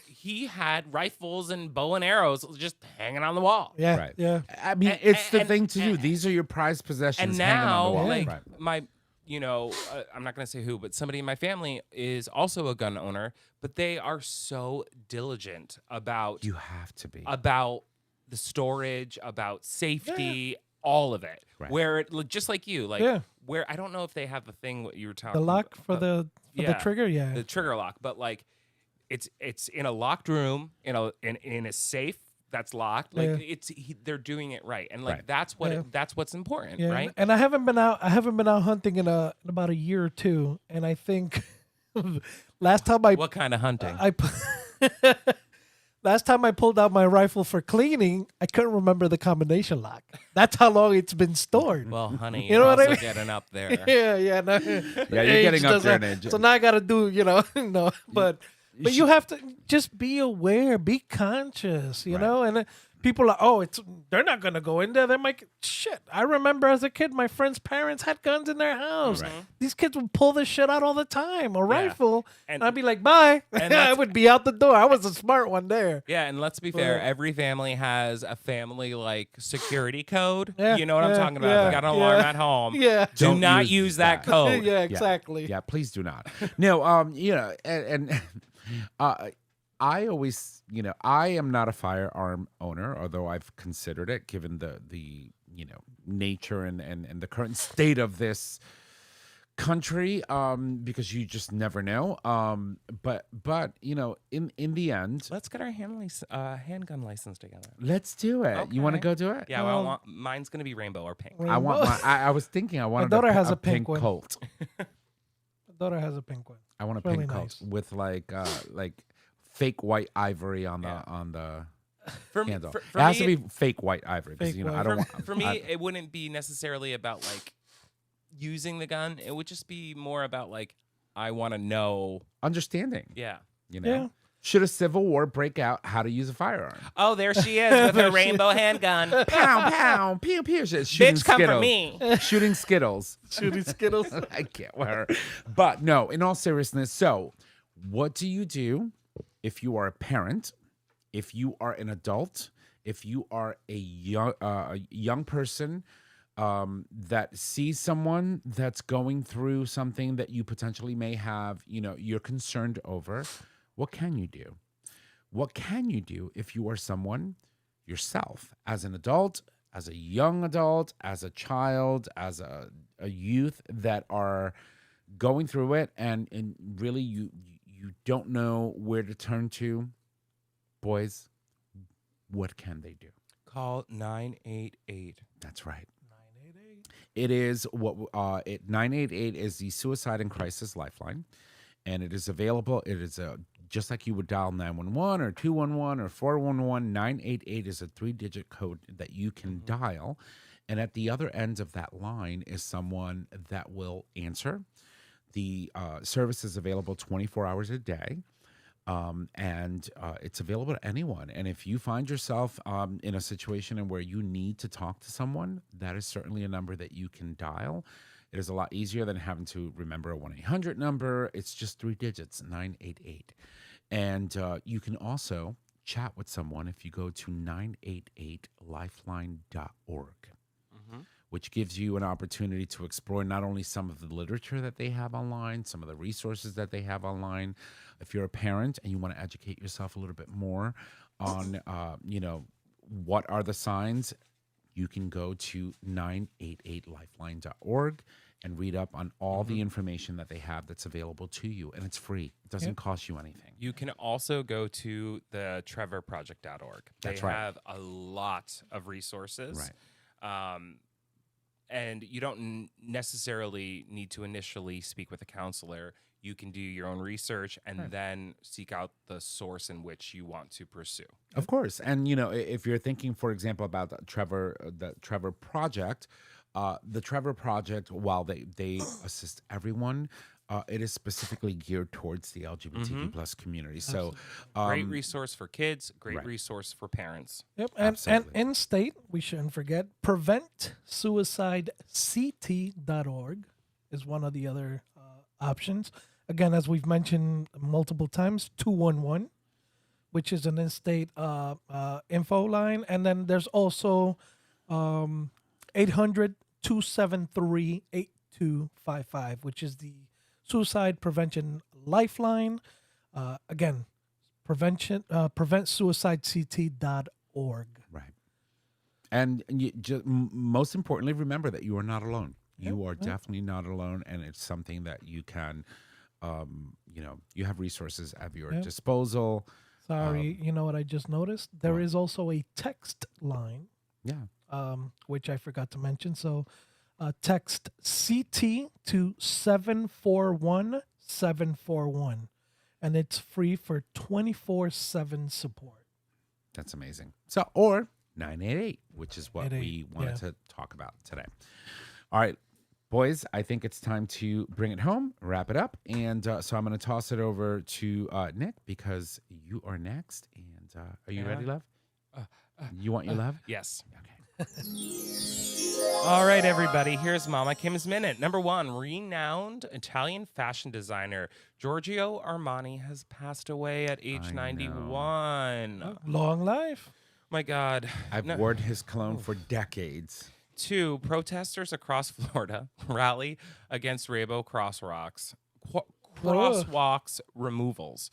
he had rifles and bow and arrows just hanging on the wall. Yeah, Right. yeah. I mean, And- it's the and- thing to do. and- These are your prized possessions And hanging on now, the wall. like Right. my, I'm not going to say who, but somebody in my family is also a gun owner, but they are so diligent about You have to be. the storage, about safety, all of it. Right. Where it just like you, like Yeah. where I don't know if they have the thing what you were talking The lock for the trigger, yeah. the trigger lock, but like it's in a locked room in a safe that's locked. Like Yeah. they're doing it right, and like Right. that's what Yeah. that's what's important, Yeah, right? and I haven't been out hunting in about a year or two, and I think last time What kind of hunting? last time I pulled out my rifle for cleaning, I couldn't remember the combination lock. That's how long it's been stored. Well, honey, You you're know what I also mean? getting up there. yeah. No, Yeah, you're getting up there in age. So now I got to do, no, but you have to just be aware, be conscious, you know, and people are, they're not going to go in there. They're like, shit. I remember as a kid, my friends' parents had guns in their house. These kids would pull this shit out all the time, a rifle. And I'd be like, bye. And I that's- would be out the door. I was a smart one there. Yeah, and let's be fair, every family has a family like security code. Yeah, You know what I'm yeah, talking about? yeah, If you got an alarm yeah. at home. Yeah. Do Don't not use use that that. code. Yeah, exactly. Yeah, please do not. No, and I always, I am not a firearm owner, although I've considered it, given the nature and the current state of this country, because you just never know. But in the end, Let's get our handgun license together. let's do it. You want to Okay. go do it? Yeah, Well- I want mine's gonna be rainbow or pink. I want. I was thinking. I wanted daughter a, has a a pink one. Colt. My daughter has a pink one. I want a It's really pink nice. Colt with like fake white ivory on the For handle. for It has me, to be fake white ivory because Fake I white. don't want. for me, it wouldn't be necessarily about like using the gun. It would just be more about like I want to know. understanding. Yeah. You know. Yeah. Should a civil war break out, how to use a firearm? Oh, there she is with her rainbow handgun. Pow, pow, pew, pew. Shooting Bitch, come for Skittles. me. Shooting Skittles. Shooting Skittles. I can't wear her. But no, in all seriousness, so what do you do if you are a parent, if you are an adult, if you are a young person that sees someone that's going through something that you potentially may have, you're concerned over? What can you do? What can you do if you are someone yourself, as an adult, as a young adult, as a child, as a youth that are going through it and really you don't know where to turn to? Boys, what can they do? Call 988. That's right. 988. It is 988 is the Suicide and Crisis Lifeline, and it is available. It is just like you would dial 911 or 211 or 411. 988 is a 3-digit code that you can dial, and at the other end of that line is someone that will answer. The service is available 24 hours a day. And it's available to anyone. And if you find yourself in a situation in where you need to talk to someone, that is certainly a number that you can dial. It is a lot easier than having to remember a 1-800 number. It's just 3 digits, 988. And you can also chat with someone if you go to 988lifeline.org. Which gives you an opportunity to explore not only some of the literature that they have online, some of the resources that they have online. If you're a parent and you want to educate yourself a little bit more on, what are the signs, you can go to 988lifeline.org and read up on all the information that they have that's available to you. And it's free. It doesn't cost you anything. You can also go to the trevorproject.org. That's they right. have a lot of resources. Right. And you don't necessarily need to initially speak with a counselor. You can do your own research and then seek out the source in which you want to pursue. Of course. And, if you're thinking, for example, about the Trevor Project, the Trevor Project, while they assist everyone, it is specifically geared towards the LGBTQ plus community. So Great resource for kids, great Right. resource for parents. Yep, and Absolutely. in state, we shouldn't forget, preventsuicidect.org is one of the other options. Again, as we've mentioned multiple times, 211, which is an in-state info line. And then there's also 800-273-8255, which is the Suicide Prevention Lifeline. Again, preventsuicidect.org. Right. And most importantly, remember that you are not alone. You are definitely not alone. And it's something that you can, you have resources at your disposal. Sorry, you know what I just noticed? There is also a text line, Yeah. which I forgot to mention. So text CT to 741-741, and it's free for 24/7 support. That's amazing. So, or 988, which is what 88, we wanted to talk about today. All right, boys, I think it's time to bring it home, wrap it up. And so I'm going to toss it over to Nick because you are next. And are you ready, love? You want your love? Yes. Okay. All right, everybody. Here's Mama Kim's Minute. Number 1, renowned Italian fashion designer Giorgio Armani has passed away at age I 91. Long life. My God. I've worn his cologne for decades. 2, protesters across Florida rally against rainbow crosswalks removals.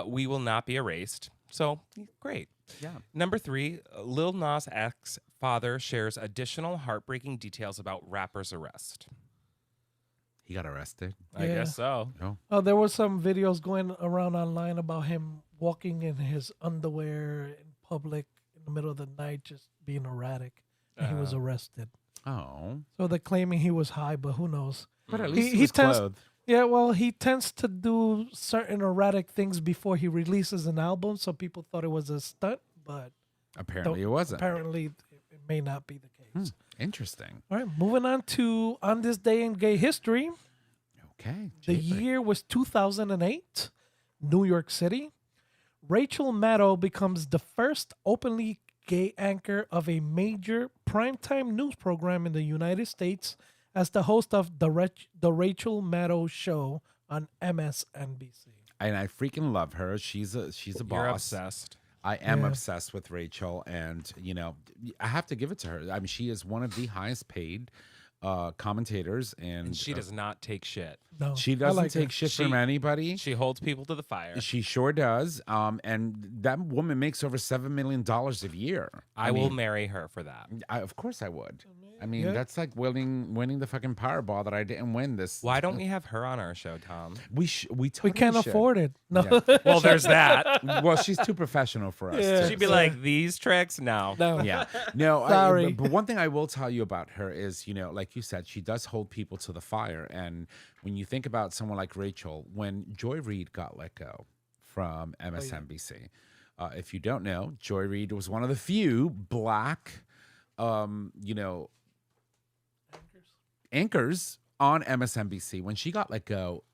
We will not be erased. So, great. Yeah. Number 3, Lil Nas X's father shares additional heartbreaking details about rapper's arrest. He got arrested. I Yeah. guess so. Oh, Oh, there were some videos going around online about him walking in his underwear in public in the middle of the night, just being erratic. And he was arrested. oh. So they're claiming he was high, but who knows? But at He- least he, he was tends- clothed. Yeah, well, he tends to do certain erratic things before he releases an album, so people thought it was a stunt, but Apparently it wasn't. apparently it may not be the case. Interesting. All right, moving on to On This Day in Gay History. Okay. The Japek. year was 2008, New York City. Rachel Maddow becomes the first openly gay anchor of a major primetime news program in the United States as the host of the Rachel Maddow Show on MSNBC. And I freaking love her. She's a You're boss. obsessed. I am Yeah. obsessed with Rachel, and I have to give it to her. I mean, she is one of the highest paid commentators, And she does not take shit. No, She I doesn't like take her. shit She- from anybody. She holds people to the fire. She sure does. And that woman makes over $7 million a year. I will mean, marry her for that. of course I would. I mean, Yeah. that's like winning the fucking Powerball that I didn't win this. Why don't we have her on our show, Tom? we We totally can't should. afford it. No, Yeah. Well, there's that. Well, she's too professional for us. Yeah. too. She'd be like, these tricks? No. no. Yeah. No, Sorry. but one thing I will tell you about her is, like you said, she does hold people to the fire. And when you think about someone like Rachel, when Joy Reid got let go from MSNBC, if you don't know, Joy Reid was one of the few black, anchors on MSNBC. When she got let go,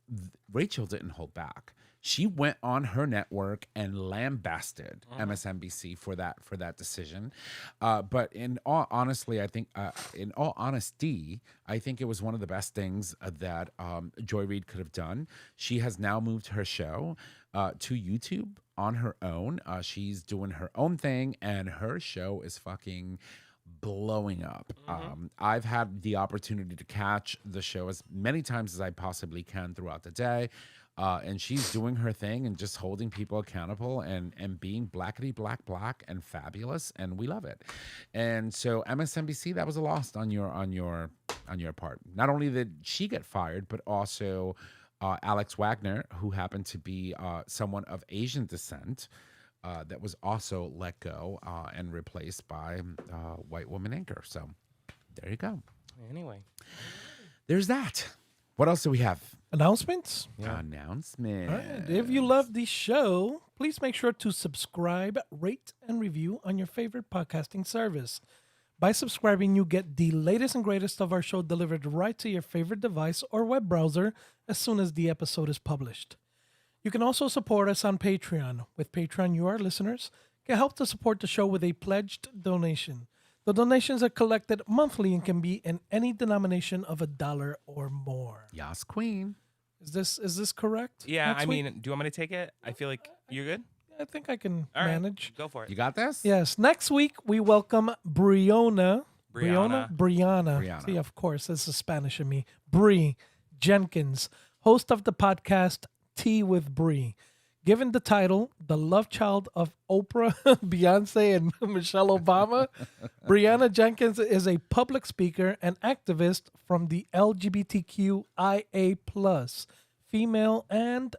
Rachel didn't hold back. She went on her network and lambasted MSNBC for that decision. But in all honesty, I think it was one of the best things that Joy Reid could have done. She has now moved her show to YouTube on her own. She's doing her own thing, and her show is fucking blowing up. I've had the opportunity to catch the show as many times as I possibly can throughout the day. And she's doing her thing and just holding people accountable and being blackety black and fabulous, and we love it. And so MSNBC, that was a loss on your part. Not only did she get fired, but also Alex Wagner, who happened to be someone of Asian descent, that was also let go and replaced by a white woman anchor. So there you go. Anyway. There's that. What else do we have? Announcements? Announcement. All right. If you love the show, please make sure to subscribe, rate, and review on your favorite podcasting service. By subscribing, you get the latest and greatest of our show delivered right to your favorite device or web browser as soon as the episode is published. You can also support us on Patreon. With Patreon, you, our listeners, can help to support the show with a pledged donation. The donations are collected monthly and can be in any denomination of $1 or more. Yas Queen. Is this correct? Yeah, next I week? mean, do you want me to take it? I feel like you're good. I think I can All right, manage. go for it. You got this? Yes. Next week we welcome Brianna. Brianna. See, of course, this is Spanish in me. Bree Jenkins, host of the podcast Tea with Bree. Given the title, the love child of Oprah, Beyonce, and Michelle Obama, Brianna Jenkins is a public speaker and activist from the LGBTQIA+, female and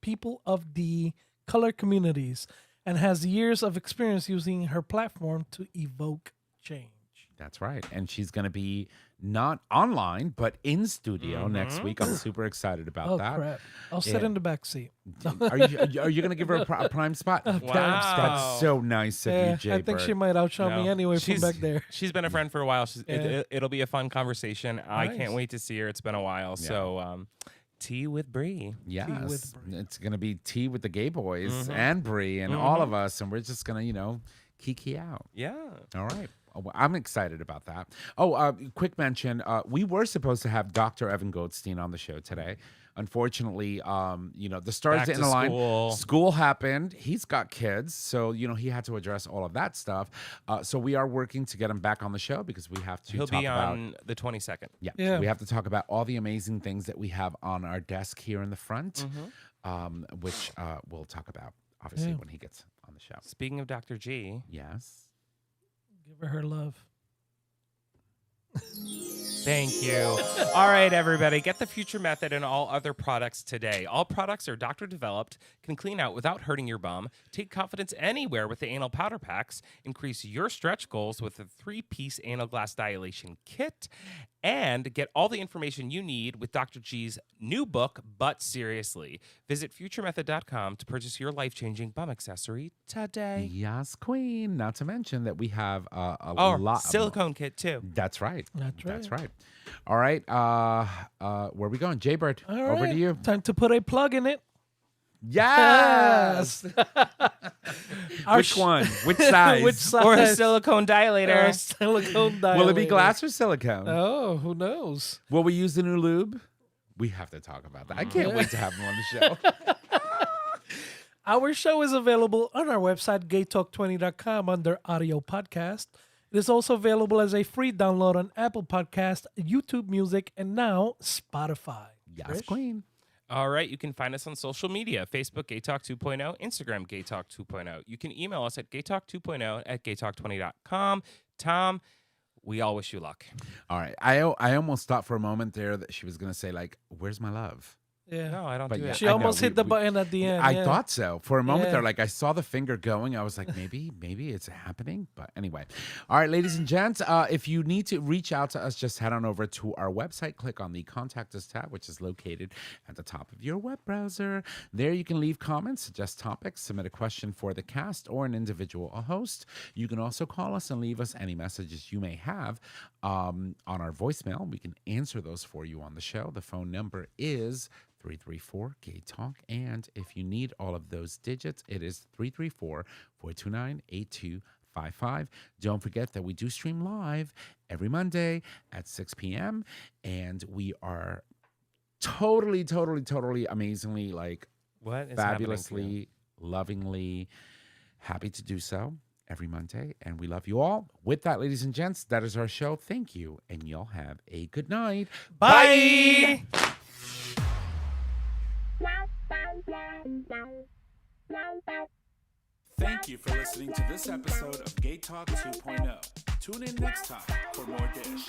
people of the color communities, and has years of experience using her platform to evoke change. That's right. And she's going to be not online, but in studio next week. I'm super excited about Oh, that. crap. I'll sit Yeah. in the back seat. Are you going to give her a prime spot? Wow. That's so nice of you, Jay I think Bird. she might outshine me No. anyway from She's- back there. She's been a friend for a while. Yeah. It'll be a fun conversation. I Nice. can't wait to see her. It's been a while. So, tea with Bree. Yes. with Bree. It's going to be tea with the gay boys and Bree and all of us. And we're just going to, kiki out. Yeah. All right. Oh, well, I'm excited about that. Oh, quick mention. We were supposed to have Dr. Evan Goldstein on the show today. Unfortunately, the stars Back didn't to align. school. School happened. He's got kids. So, he had to address all of that stuff. So we are working to get him back on the show because we have to He'll talk be about... on the 22nd. Yeah. We have to talk about all the amazing things that we have on our desk here in the front, which we'll talk about, obviously, when he gets on the show. Speaking of Dr. G, Yes. Give her love. thank you. All right, everybody, get the Future Method and all other products today. All products are doctor developed, can clean out without hurting your bum, take confidence anywhere with the anal powder packs, increase your stretch goals with the 3-piece anal glass dilation kit, and get all the information you need with Dr. G's new book, But Seriously. Visit futuremethod.com to purchase your life-changing bum accessory today. Yes, Queen. Not to mention that we have a Oh, lot. silicone kit, too. That's right. That's right. That's right. All right. Where are we going? Jay Bird, All over right. to you. Time to put a plug in it. Yes. Our Which one? Which size? Which size? Or a silicone dilator. Silicone dilator. Will it be glass or silicone? Oh, who knows? Will we use the new lube? We have to talk about that. I can't wait to have him on the show. Our show is available on our website, gaytalk20.com, under audio podcast. It is also available as a free download on Apple Podcast, YouTube Music, and now Spotify. Yes, Trish? queen. All right, you can find us on social media, Facebook, GayTalk 2.0, Instagram, GayTalk 2.0. You can email us at gaytalk2.0 at gaytalk20.com. Tom, we all wish you luck. All right. I almost thought for a moment there that she was going to say, like, where's my love? Yeah. No, I don't But do yeah, it. She I know, almost hit the button at the end. I yeah. thought so. For a moment Yeah. there, like I saw the finger going. I was like, maybe it's happening. But anyway. All right, ladies and gents, if you need to reach out to us, just head on over to our website. Click on the Contact Us tab, which is located at the top of your web browser. There you can leave comments, suggest topics, submit a question for the cast or an individual host. You can also call us and leave us any messages you may have on our voicemail. We can answer those for you on the show. The phone number is 334-GAY-TALK. And if you need all of those digits, it is 334-429-8255. Don't forget that we do stream live every Monday at 6 p.m. And we are totally, amazingly, like What is fabulously, lovingly happy to do so every Monday. And we love you all. With that, ladies and gents, that is our show. Thank you. And y'all have a good night. Bye! Thank you for listening to this episode of Gay Talk 2.0. Tune in next time for more dish.